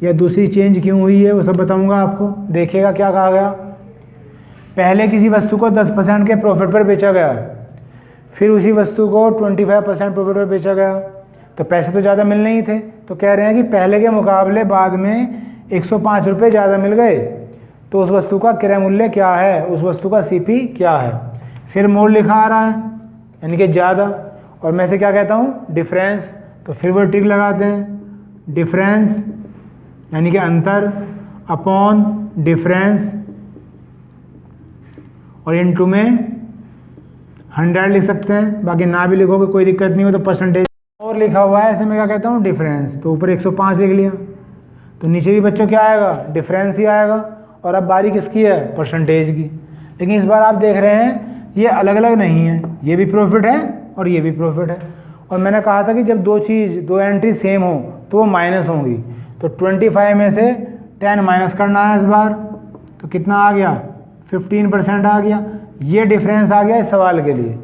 या दूसरी चेंज क्यों हुई है, वो सब बताऊंगा आपको। देखिएगा क्या कहा गया। पहले किसी वस्तु को 10% के प्रॉफिट पर बेचा गया, फिर उसी वस्तु को 25% प्रॉफिट पर बेचा गया, तो पैसे तो ज़्यादा मिलने ही थे। तो कह रहे हैं कि पहले के मुकाबले बाद में 105 रुपये ज़्यादा मिल गए, तो उस वस्तु का क्रय मूल्य क्या है, उस वस्तु का सीपी क्या है। फिर मोल लिखा आ रहा है, यानी कि ज़्यादा, और मैं से क्या कहता हूँ, डिफरेंस। तो फिर वो ट्रिक लगाते हैं, डिफरेंस यानी कि अंतर अपॉन डिफरेंस, और इनटू में 100 लिख सकते हैं। बाकी ना भी लिखोगे कोई दिक्कत नहीं हो, तो परसेंटेज और लिखा हुआ है, ऐसे मैं क्या कहता हूँ, डिफरेंस। तो ऊपर 105 लिख लिया, तो नीचे भी बच्चों क्या आएगा, डिफरेंस ही आएगा। और अब बारी किसकी है, परसेंटेज की। लेकिन इस बार आप देख रहे हैं ये अलग अलग नहीं है, ये भी प्रॉफिट है और ये भी प्रॉफिट है। और मैंने कहा था कि जब दो एंट्री सेम हो तो वो माइनस होंगी। तो 25 में से 10 माइनस करना है इस बार, तो कितना आ गया, 15% आ गया। ये डिफरेंस आ गया इस सवाल के लिए।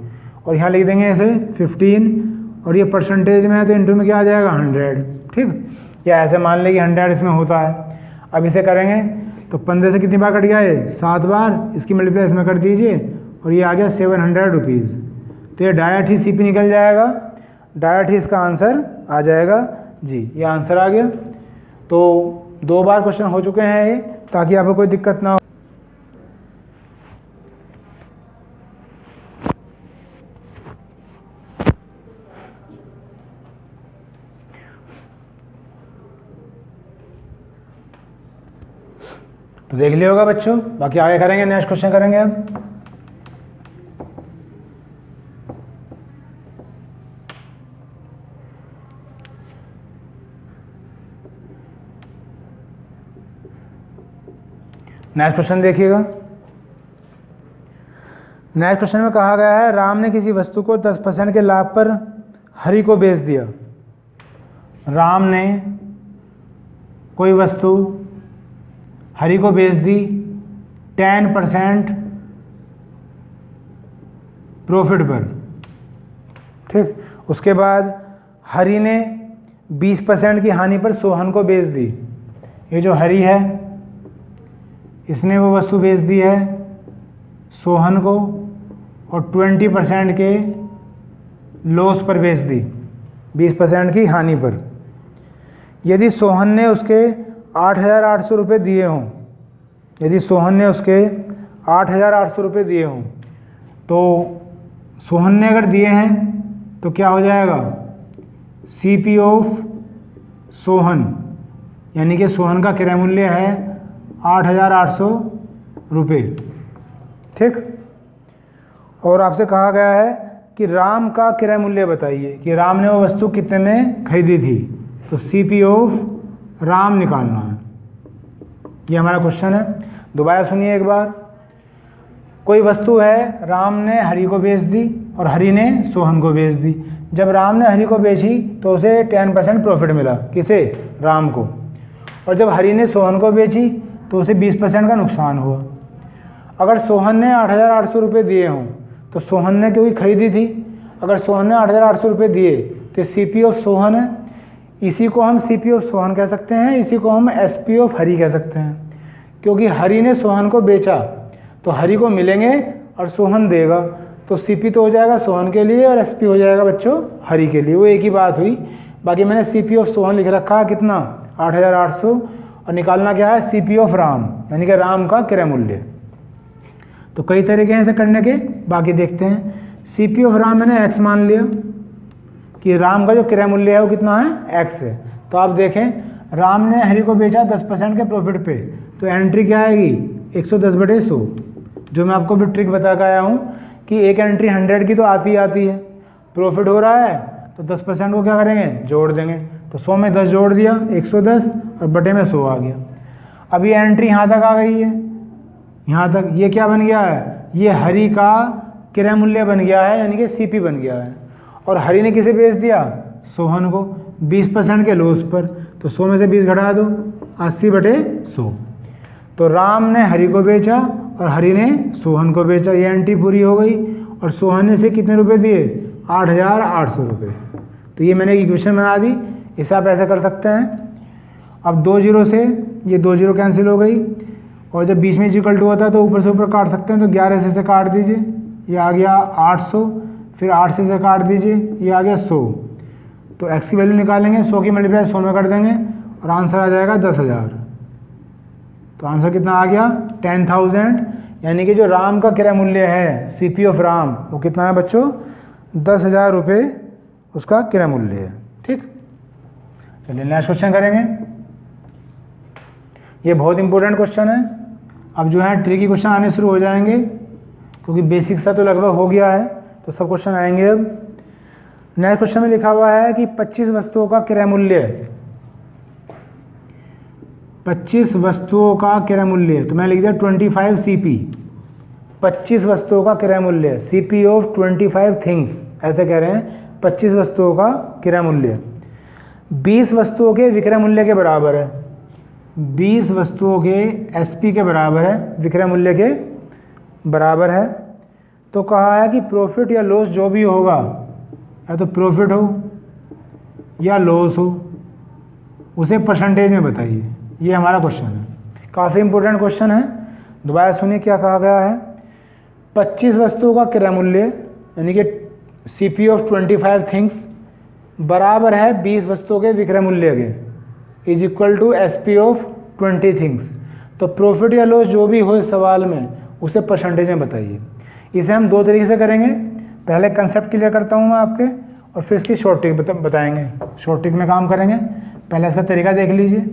और यहाँ लिख देंगे इसे 15, और ये परसेंटेज में है तो इंटू में क्या आ जाएगा, 100। ठीक, या ऐसे मान लें कि 100 इसमें होता है। अब इसे करेंगे तो 15 से कितनी बार कट गया है, 7 बार। इसकी मल्टीप्लाई इसमें कर दीजिए, और ये आ गया 700 रुपीज़। तो ये डायरेक्ट ही सीपी निकल जाएगा, डायरेक्ट ही इसका आंसर आ जाएगा जी। ये आंसर आ गया। तो 2 बार क्वेश्चन हो चुके हैं ये, ताकि आपको कोई दिक्कत ना हो। तो देख लिया होगा बच्चों। बाकी आगे करेंगे, नेक्स्ट क्वेश्चन करेंगे अब। नेक्स्ट क्वेश्चन देखिएगा। नेक्स्ट क्वेश्चन में कहा गया है, राम ने किसी वस्तु को 10% के लाभ पर हरि को बेच दिया। राम ने कोई वस्तु हरि को बेच दी 10% प्रॉफिट पर। ठीक, उसके बाद हरि ने 20% की हानि पर सोहन को बेच दी। ये जो हरि है, इसने वो वस्तु बेच दी है सोहन को, और 20% के लॉस पर बेच दी, 20% की हानि पर। यदि सोहन ने उसके 8,800 रुपये दिए हों, यदि सोहन ने उसके 8,800 रुपये दिए हों, तो सोहन ने अगर दिए हैं तो क्या हो जाएगा, सीपी ऑफ सोहन, यानी कि सोहन का क्रय मूल्य है 8,800 रुपये। ठीक, और आपसे कहा गया है कि राम का क्रय मूल्य बताइए, कि राम ने वो वस्तु कितने में खरीदी थी। तो सीपी ऑफ राम निकालना है। ये हमारा क्वेश्चन है। दोबारा सुनिए एक बार। कोई वस्तु है, राम ने हरि को बेच दी और हरि ने सोहन को बेच दी। जब राम ने हरि को बेची तो उसे 10% प्रॉफिट मिला, किसे, राम को। और जब हरि ने सोहन को बेची तो उसे 20% का नुकसान हुआ। अगर सोहन ने 8,800 रुपये दिए हों, तो सोहन ने क्योंकि खरीदी थी, अगर सोहन ने 8,800 रुपये दिए तो सीपी ऑफ सोहन है। इसी को हम सीपी ऑफ सोहन कह सकते हैं, इसी को हम एसपी ऑफ हरि कह सकते हैं। क्योंकि हरि ने सोहन को बेचा तो हरि को मिलेंगे और सोहन देगा, तो सीपी तो हो जाएगा सोहन के लिए और एसपी हो जाएगा बच्चों हरि के लिए। वो एक ही बात हुई, बाकी मैंने CP ऑफ सोहन लिख रखा है कितना 8800, और निकालना क्या है CP ऑफ राम, यानी कि राम का क्रय मूल्य। तो कई तरीके हैं इसे करने के, बाकी देखते हैं। CP ऑफ राम मैंने x मान लिया कि राम का जो क्रय मूल्य है वो कितना है x है। तो आप देखें राम ने हरि को बेचा 10% के प्रॉफिट पे, तो एंट्री क्या आएगी 110/100। जो मैं आपको भी ट्रिक बता के आया हूँ कि एक एंट्री 100 की तो आती है, प्रॉफिट हो रहा है तो 10% को क्या करेंगे जोड़ देंगे। तो 100 में 10 जोड़ दिया 110 और बटे में 100 आ गया। अब ये एंट्री यहाँ तक आ गई है, यहाँ तक ये क्या बन गया है, ये हरि का क्रय मूल्य बन गया है, यानी कि CP बन गया है। और हरि ने किसे बेच दिया, सोहन को 20% के लॉस पर। तो 100 में से 20 घटा दो 80/100। तो राम ने हरि को बेचा और हरि ने सोहन को बेचा, ये एंट्री पूरी हो गई। और सोहन ने से कितने रुपए दिए 8800 रुपये। तो ये मैंने इक्वेशन बना दी, इसे आप ऐसे कर सकते हैं। अब 2 0 से ये 2 0 कैंसिल हो गई, और जब बीच में इक्वल टू होता है तो ऊपर से ऊपर काट सकते हैं। तो 11 से काट दीजिए, ये आ गया 800, फिर 8 से काट दीजिए, ये आ गया 100। तो x की वैल्यू निकालेंगे, 100 की मल्टीप्लाई 100 में कर देंगे और आंसर आ जाएगा 10,000। तो आंसर कितना आ गया 10,000, यानी कि जो राम का क्रय मूल्य है CP ऑफ राम वो कितना है बच्चों 10,000 रुपये उसका क्रय मूल्य है। ठीक, चलिए नेक्स्ट क्वेश्चन करेंगे। ये बहुत इंपॉर्टेंट क्वेश्चन है। अब जो है ट्रिकी क्वेश्चन आने शुरू हो जाएंगे, क्योंकि बेसिक सा तो लगभग हो गया है, तो सब क्वेश्चन आएंगे। अब नेक्स्ट क्वेश्चन में लिखा हुआ है कि 25 वस्तुओं का क्रय मूल्य, 25 वस्तुओं का क्रय मूल्य, तो मैं लिख दिया 25 CP। 25 वस्तुओं का क्रय मूल्य CP ऑफ 25 थिंग्स, ऐसे कह रहे हैं 25 वस्तुओं का क्रय मूल्य 20 वस्तुओं के विक्रय मूल्य के बराबर है। 20 वस्तुओं के SP के बराबर है, विक्रय मूल्य के बराबर है। तो कहा है कि प्रॉफिट या लॉस जो भी होगा, या तो प्रॉफिट हो या लॉस हो, उसे परसेंटेज में बताइए। ये हमारा क्वेश्चन है, काफ़ी इंपॉर्टेंट क्वेश्चन है। दोबारा सुनिए क्या कहा गया है। 25 वस्तुओं का क्रय मूल्य यानी कि CP ऑफ 25 थिंग्स बराबर है 20 वस्तुओं के विक्रय मूल्य के, is equal to SP of 20 things. तो प्रॉफिट या लॉस जो भी हो इस सवाल में उसे परसेंटेज में बताइए। इसे हम 2 तरीके से करेंगे। पहले कंसेप्ट क्लियर करता हूँ मैं आपके, और फिर इसकी शॉर्ट ट्रिक बताएंगे। शॉर्ट ट्रिक में काम करेंगे। पहले इसका तरीका देख लीजिए।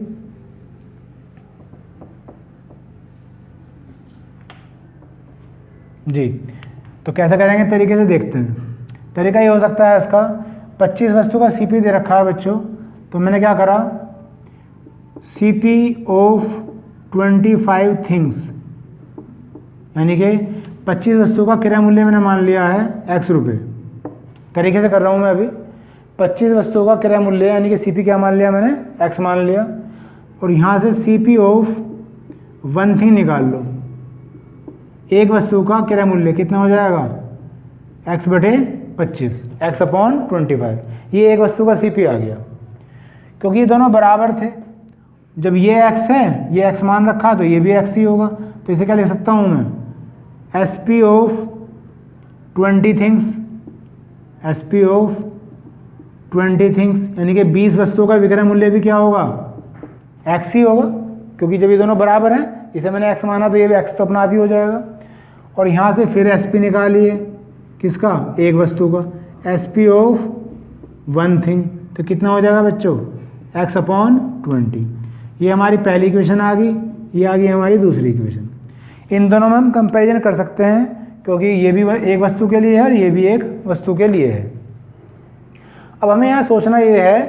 जी, तो कैसे करेंगे तरीके से देखते हैं। तरीका ये हो सकता है इसका, 25 वस्तु का CP दे रखा है बच्चों, तो मैंने क्या करा CP ऑफ 25 थिंग्स, यानी कि 25 वस्तु का क्रय मूल्य मैंने मान लिया है x रुपये। तरीके से कर रहा हूँ मैं अभी। 25 वस्तुओं का क्रय मूल्य यानी कि CP क्या मान लिया मैंने x मान लिया, और यहाँ से CP ऑफ 1 थिंग निकाल लो। एक वस्तु का क्रय मूल्य कितना हो जाएगा x/25, x/25। ये एक वस्तु का CP आ गया, क्योंकि ये दोनों बराबर थे। जब ये x है, ये x मान रखा, तो ये भी x ही होगा। तो इसे क्या लिख सकता हूँ मैं SP of 20 things, SP of 20 things, यानी कि 20 वस्तुओं का विक्रय मूल्य भी क्या होगा x ही होगा, क्योंकि जब ये दोनों बराबर हैं, इसे मैंने x माना तो ये भी x तो अपना आप ही हो जाएगा। और यहाँ से फिर SP निकालिए, किसका एक वस्तु का, SP ऑफ 1 थिंग, तो कितना हो जाएगा बच्चों x/20। ये हमारी पहली इक्वेशन आ गई, ये आ गई हमारी दूसरी इक्वेशन। इन दोनों में हम कंपैरिजन कर सकते हैं, क्योंकि ये भी एक वस्तु के लिए है और ये भी एक वस्तु के लिए है। अब हमें यहाँ सोचना ये है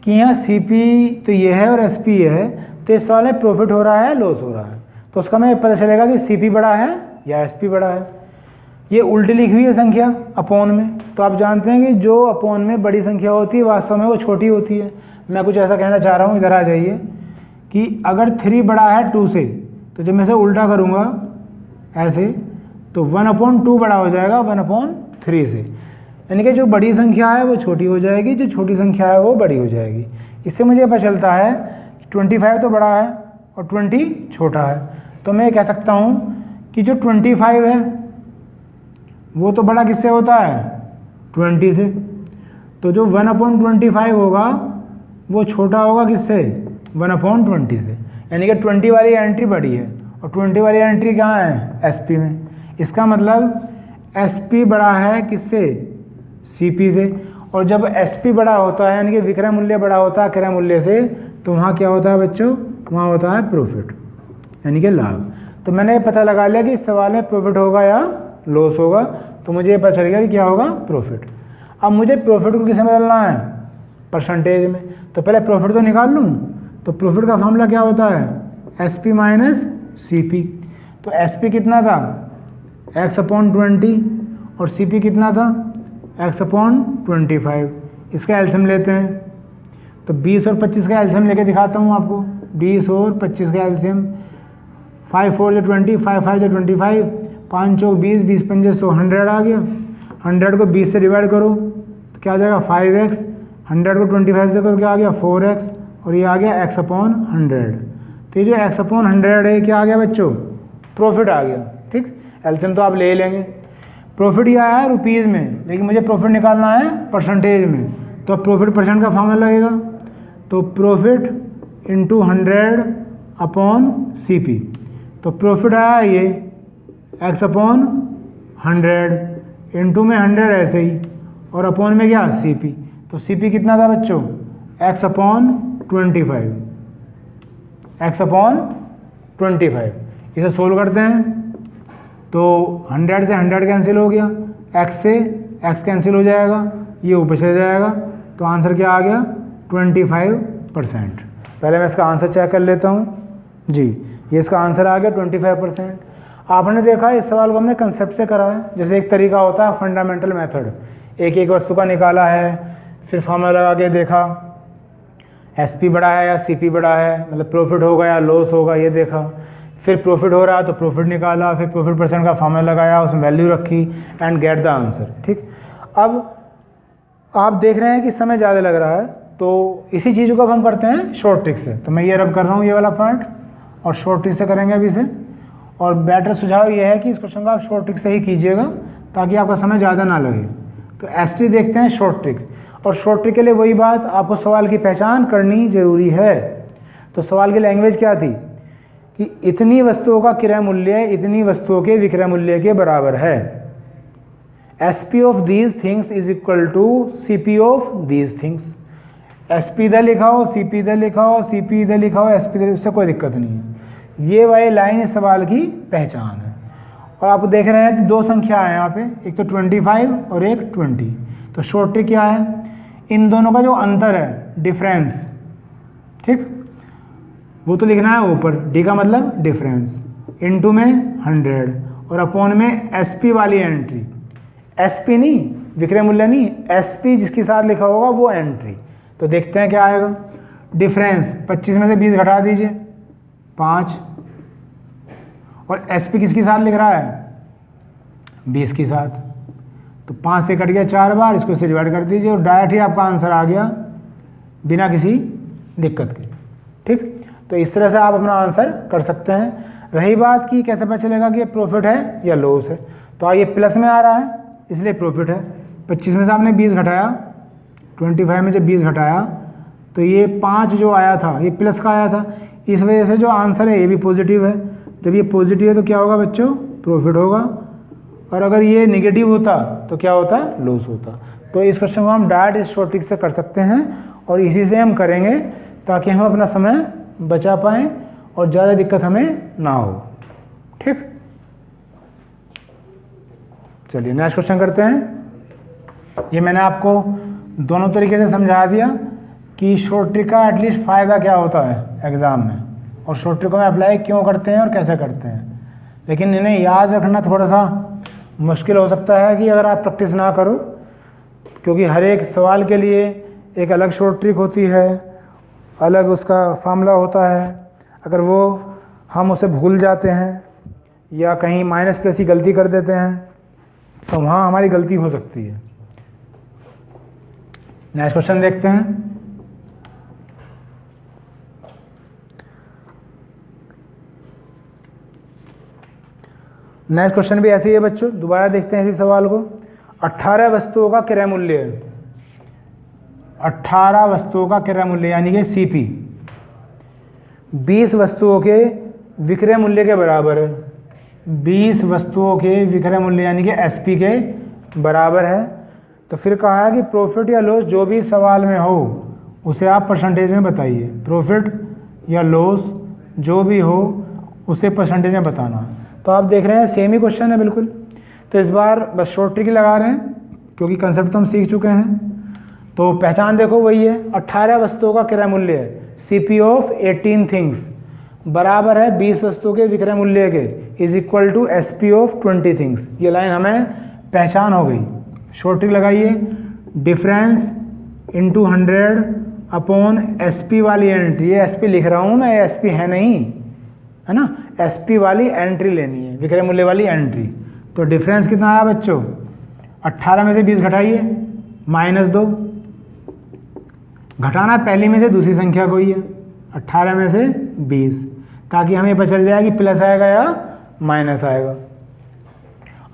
कि यहाँ CP तो ये है और SP ये है, तो इस सवाल में प्रॉफिट हो रहा है लॉस हो रहा है, तो उसका हमें पता चलेगा कि CP बड़ा है या SP बड़ा है। ये उल्टी लिखी हुई है संख्या अपॉन में, तो आप जानते हैं कि जो अपॉन में बड़ी संख्या होती है वास्तव में वो छोटी होती है। मैं कुछ ऐसा कहना चाह रहा हूँ, इधर आ जाइए, कि अगर 3 बड़ा है 2 से, तो जब मैं इसे उल्टा करूँगा ऐसे, तो 1/2 बड़ा हो जाएगा 1/3 से, यानी कि जो बड़ी संख्या है वो छोटी हो जाएगी, जो छोटी संख्या है वो बड़ी हो जाएगी। इससे मुझे पता चलता है 25 तो बड़ा है और 20 छोटा है। तो मैं कह सकता हूँ कि जो 25 है वो तो बड़ा किससे होता है 20 से, तो जो 1/25 होगा वो छोटा होगा किससे, 1/20 से, यानी कि 20 वाली एंट्री बड़ी है और 20 वाली एंट्री कहाँ है, एसपी में। इसका मतलब एसपी बड़ा है किससे, सीपी से। और जब एसपी बड़ा होता है यानी कि विक्रय मूल्य बड़ा होता है क्रय मूल्य से, तो वहाँ क्या होता है बच्चों, वहाँ होता है प्रॉफिट यानी कि लाभ। तो मैंने पता लगा लिया कि इस सवाल में प्रॉफिट होगा या लॉस होगा, तो मुझे ये पता चल गया कि क्या होगा, प्रॉफिट। अब मुझे प्रॉफिट को किसे बदलना है, परसेंटेज में। तो पहले प्रॉफिट तो निकाल लूँ। तो प्रॉफिट का फॉर्मूला क्या होता है, एसपी माइनस सीपी। तो एसपी कितना था, x/20 और सीपी कितना था, x/25। इसका एलसीएम लेते हैं। तो 20 और 25 का एलसीएम लेके दिखाता हूँ आपको। 20 और 25 का एलसीएम, 5 4 जो 20, 5 5 जो 25, 5 चौक 20, 20 पंजे 100, 100 आ गया। 100 को 20 से डिवाइड करो तो क्या आ जाएगा 5x, 100 को 25 से करो क्या आ गया 4x, और ये आ गया x/100। तो ये जो x/100 है क्या आ गया बच्चों, प्रॉफिट आ गया। ठीक, एलसीएम तो आप ले लेंगे। प्रॉफिट ये आया है रुपीज़ में, लेकिन मुझे प्रॉफिट निकालना है परसेंटेज में। तो अब प्रॉफिट परसेंट का फॉर्मूला लगेगा। तो प्रॉफिट इंटू 100/CP। तो प्रॉफिट आया ये x/100, इंटू में 100 ऐसे ही, और अपॉन में क्या, CP। तो CP कितना था बच्चों, x/25, x/25। इसे सोल्व करते हैं तो 100 से 100 कैंसिल हो गया, x से x कैंसिल हो जाएगा, ये ऊपर चले जाएगा। तो आंसर क्या आ गया, 25%। पहले मैं इसका आंसर चेक कर लेता हूँ जी। ये इसका आंसर आ गया 25%। आपने देखा इस सवाल को हमने कंसेप्ट से करा है। जैसे एक तरीका होता है फंडामेंटल मेथड, एक एक वस्तु का निकाला है, फिर फॉर्मूला लगा के देखा एसपी बड़ा है या सीपी बड़ा है, मतलब प्रॉफिट होगा या लॉस होगा ये देखा। फिर प्रॉफिट हो रहा है तो प्रॉफिट निकाला, फिर प्रॉफिट परसेंट का फॉर्मूला लगाया, उसमें वैल्यू रखी एंड गेट द आंसर। ठीक, अब आप देख रहे हैं कि समय ज़्यादा लग रहा है, तो इसी चीज़ को अब हम करते हैं शॉर्ट ट्रिक से। तो मैं ये रब कर रहा हूँ ये वाला पार्ट, और शॉर्ट ट्रिक से करेंगे अभी से। और बेटर सुझाव ये है कि इस क्वेश्चन को आप शॉर्ट ट्रिक से ही कीजिएगा ताकि आपका समय ज़्यादा ना लगे। तो एसटी देखते हैं शॉर्ट ट्रिक। और शॉर्ट ट्रिक के लिए वही बात, आपको सवाल की पहचान करनी जरूरी है। तो सवाल की लैंग्वेज क्या थी कि इतनी वस्तुओं का क्रय मूल्य इतनी वस्तुओं के विक्रय मूल्य के बराबर है। SP of these things is equal to CP of these things. SP इधर लिखा हो, सीपी इधर लिखा हो, सीपी इधर लिखा हो, एसपी इधर, उससे कोई दिक्कत नहीं है। ये वाली लाइन इस सवाल की पहचान है। और आप देख रहे हैं कि दो संख्या है यहाँ पे, एक तो 25 और एक 20। तो शॉर्ट ट्रिक क्या है, इन दोनों का जो अंतर है, डिफरेंस, ठीक, वो तो लिखना है ऊपर, डी का मतलब डिफरेंस, इनटू में 100 और अपॉन में एसपी वाली एंट्री। एसपी नहीं, विक्रय मूल्य नहीं, एसपी जिसके साथ लिखा होगा वो एंट्री। तो देखते हैं क्या आएगा। डिफरेंस 25 में से 20 घटा दीजिए, 5, और एसपी किसके साथ लिख रहा है, 20 के साथ। तो 5 से कट गया 4 बार, इसको से डिवाइड कर दीजिए और डायरेक्ट ही आपका आंसर आ गया बिना किसी दिक्कत के। ठीक, तो इस तरह से आप अपना आंसर कर सकते हैं। रही बात कि कैसे पता चलेगा कि ये प्रॉफिट है या लॉस है, तो ये प्लस में आ रहा है इसलिए प्रॉफिट है। 25 में से आपने 20 घटाया, 25 में जब 20 घटाया तो ये 5 जो आया था ये प्लस का आया था, इस वजह से जो आंसर है ये भी पॉजिटिव है। जब ये पॉजिटिव है तो क्या होगा बच्चों, प्रॉफिट होगा। और अगर ये नेगेटिव होता तो क्या होता, लॉस होता। तो इस क्वेश्चन को हम डायरेक्ट इस शॉर्ट ट्रिक से कर सकते हैं और इसी से हम करेंगे ताकि हम अपना समय बचा पाएँ और ज़्यादा दिक्कत हमें ना हो। ठीक, चलिए नेक्स्ट क्वेश्चन करते हैं। ये मैंने आपको दोनों तरीके से समझा दिया कि शॉर्ट ट्रिक का एटलीस्ट फ़ायदा क्या होता है एग्ज़ाम में, और शॉर्ट ट्रिक को में अप्लाई क्यों करते हैं और कैसे करते हैं। लेकिन इन्हें याद रखना थोड़ा सा मुश्किल हो सकता है कि अगर आप प्रैक्टिस ना करो, क्योंकि हर एक सवाल के लिए एक अलग शॉर्ट ट्रिक होती है, अलग उसका फार्मूला होता है। अगर वो हम उसे भूल जाते हैं या कहीं माइनस प्लस की गलती कर देते हैं तो वहाँ हमारी गलती हो सकती है। नेक्स्ट क्वेश्चन देखते हैं। नेक्स्ट क्वेश्चन भी ऐसे ही है बच्चों, दोबारा देखते हैं इसी सवाल को। 18 वस्तुओं का क्रय मूल्य 18 वस्तुओं का क्रय मूल्य यानी कि CP 20 वस्तुओं के विक्रय मूल्य के बराबर है। 20 वस्तुओं के विक्रय मूल्य यानी कि SP के बराबर है। तो फिर कहा है कि प्रॉफिट या लॉस जो भी सवाल में हो उसे आप परसेंटेज में बताइए। प्रॉफिट या लॉस जो भी हो उसे परसेंटेज में बताना। तो आप देख रहे हैं सेम ही क्वेश्चन है बिल्कुल। तो इस बार बस शॉर्ट ट्रिक लगा रहे हैं क्योंकि कंसेप्ट तो हम सीख चुके हैं। तो पहचान देखो वही है, 18 वस्तुओं का क्रय मूल्य है CP ऑफ 18 थिंग्स बराबर है 20 वस्तुओं के विक्रय मूल्य के is equal to SP of 20 things. ये लाइन हमें पहचान हो गई। शॉर्ट ट्रिक लगाइए, डिफरेंस इंटू 100 अपॉन SP वाली एंट्री। ये SP लिख रहा हूँ मैं, ये SP है नहीं, है ना। SP वाली एंट्री लेनी है, विक्रय मूल्य वाली एंट्री। तो डिफरेंस कितना आया बच्चों, 18 में से 20 घटाइए -2। घटाना पहली में से दूसरी संख्या को ही है, 18 में से 20, ताकि हमें पता चल जाए कि प्लस आएगा या माइनस आएगा।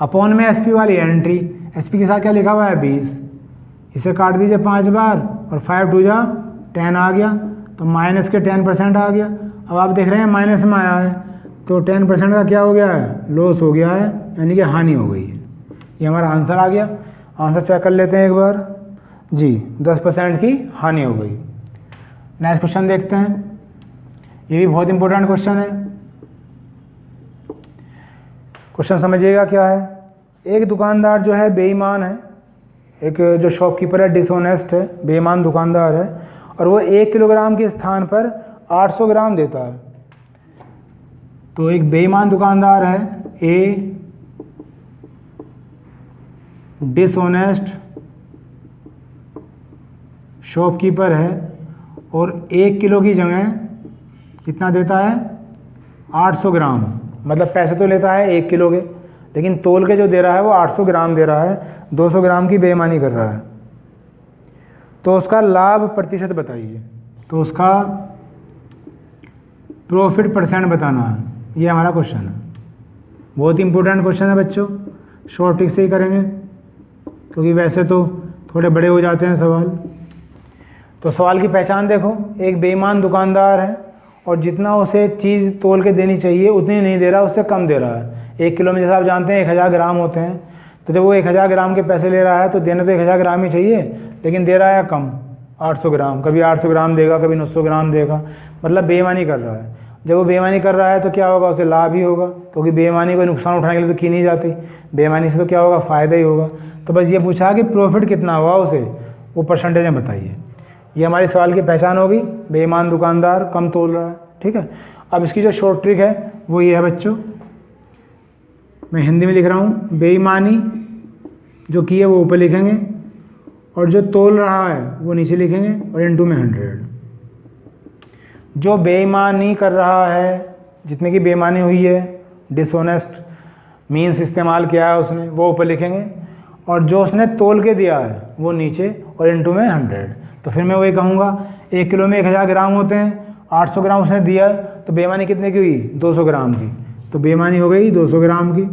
अपॉन में SP वाली एंट्री, SP के साथ क्या लिखा हुआ है 20, इसे काट दीजिए 5 बार और 5 2 जा 10 आ गया। तो माइनस के 10% आ गया। अब आप देख रहे हैं माइनस में आया है तो 10% का क्या हो गया है, लॉस हो गया है, यानी कि हानि हो गई है। ये हमारा आंसर आ गया। आंसर चेक कर लेते हैं एक बार जी, 10% की हानि हो गई। नेक्स्ट क्वेश्चन देखते हैं, ये भी बहुत इंपॉर्टेंट क्वेश्चन है। क्वेश्चन समझिएगा क्या है। एक दुकानदार जो है बेईमान है, एक जो शॉपकीपर है डिसऑनेस्ट है, बेईमान दुकानदार है, और वो 1 किलोग्राम के स्थान पर 800 ग्राम देता है। तो एक बेईमान दुकानदार है, ए डिसऑनेस्ट शॉपकीपर है और 1 किलो की जगह कितना देता है 800 ग्राम। मतलब पैसे तो लेता है 1 किलो के, लेकिन तोल के जो दे रहा है वो 800 ग्राम दे रहा है, 200 ग्राम की बेईमानी कर रहा है। तो उसका लाभ प्रतिशत बताइए। तो उसका प्रॉफिट परसेंट बताना है, ये हमारा क्वेश्चन है। बहुत इंपॉर्टेंट क्वेश्चन है बच्चों, शॉर्ट ट्रिक से ही करेंगे क्योंकि वैसे तो थोड़े बड़े हो जाते हैं सवाल। तो सवाल की पहचान देखो, एक बेईमान दुकानदार है और जितना उसे चीज़ तोल के देनी चाहिए उतनी नहीं दे रहा, उससे कम दे रहा है। 1 किलो में जैसा आप जानते हैं 1000 ग्राम होते हैं, तो जब वो 1000 ग्राम के पैसे ले रहा है तो देने तो 1000 ग्राम ही चाहिए, लेकिन दे रहा है कम 800 ग्राम। कभी 800 ग्राम देगा, कभी 900 ग्राम देगा, मतलब बेईमानी कर रहा है। जब वो बेईमानी कर रहा है तो क्या होगा, उसे लाभ ही होगा, क्योंकि बेईमानी को नुकसान उठाने के लिए तो की नहीं जाती, बेईमानी से तो क्या होगा, फ़ायदा ही होगा। तो बस ये पूछा कि प्रॉफिट कितना हुआ उसे, वो परसेंटेज में बताइए। ये हमारे सवाल की पहचान होगी, बेईमान दुकानदार कम तोल रहा है। ठीक है, अब इसकी जो शॉर्ट ट्रिक है वो ये है बच्चों, मैं हिंदी में लिख रहा हूँ, बेईमानी जो की है वो ऊपर लिखेंगे और जो तोल रहा है वो नीचे लिखेंगे और इनटू में 100। जो बेईमानी कर रहा है, जितने की बेईमानी हुई है, डिसऑनेस्ट मीन्स इस्तेमाल किया है उसने, वो ऊपर लिखेंगे, और जो उसने तोल के दिया है वो नीचे और इनटू में 100। तो फिर मैं वही कहूँगा, 1 किलो में 1000 ग्राम होते हैं, 800 ग्राम उसने दिया, तो बेईमानी कितने की हुई, 200 ग्राम की। तो बेईमानी हो गई 200 ग्राम की।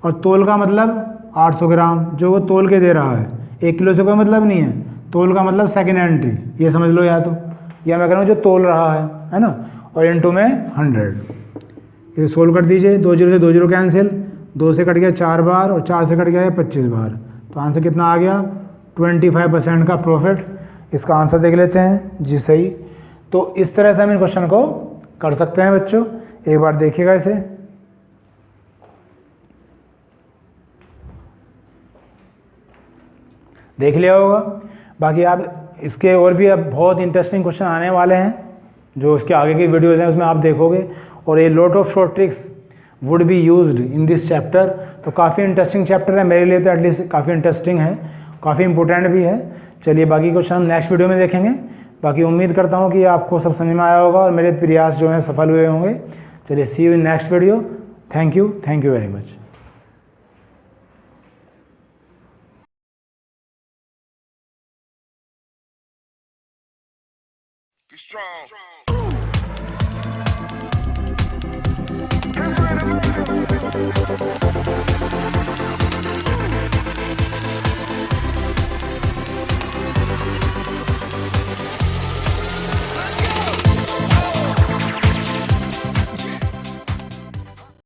और तोल का मतलब 800 ग्राम जो वो तोल के दे रहा है, 1 किलो से कोई मतलब नहीं है। तोल का मतलब सेकेंड एंट्री, ये समझ लो, या तो या मैं कह रहा हूँ जो तोल रहा है ना, और इनटू में 100। ये सोल्व कर दीजिए, 2 0 से 2 0 कैंसिल, 2 से कट गया 4 बार और 4 से कट गया 25 बार। तो आंसर कितना आ गया, 25% का प्रॉफिट। इसका आंसर देख लेते हैं जी, सही। तो इस तरह से हम इन क्वेश्चन को कर सकते हैं बच्चों, एक बार देखिएगा इसे। देख लिया होगा। बाकी आप इसके और भी अब बहुत इंटरेस्टिंग क्वेश्चन आने वाले हैं, जो इसके आगे की वीडियोज़ हैं उसमें आप देखोगे, और ये lot of short tricks would be used in this chapter. तो काफ़ी इंटरेस्टिंग चैप्टर है, मेरे लिए तो एटलीस्ट काफ़ी इंटरेस्टिंग है, काफ़ी इंपॉर्टेंट भी है। चलिए बाकी क्वेश्चन हम नेक्स्ट वीडियो में देखेंगे। बाकी उम्मीद करता हूँ कि आपको सब समझ में आया होगा और मेरे प्रयास जो हैं सफल हुए होंगे। चलिए, see you in next video. Thank you very much. Strong.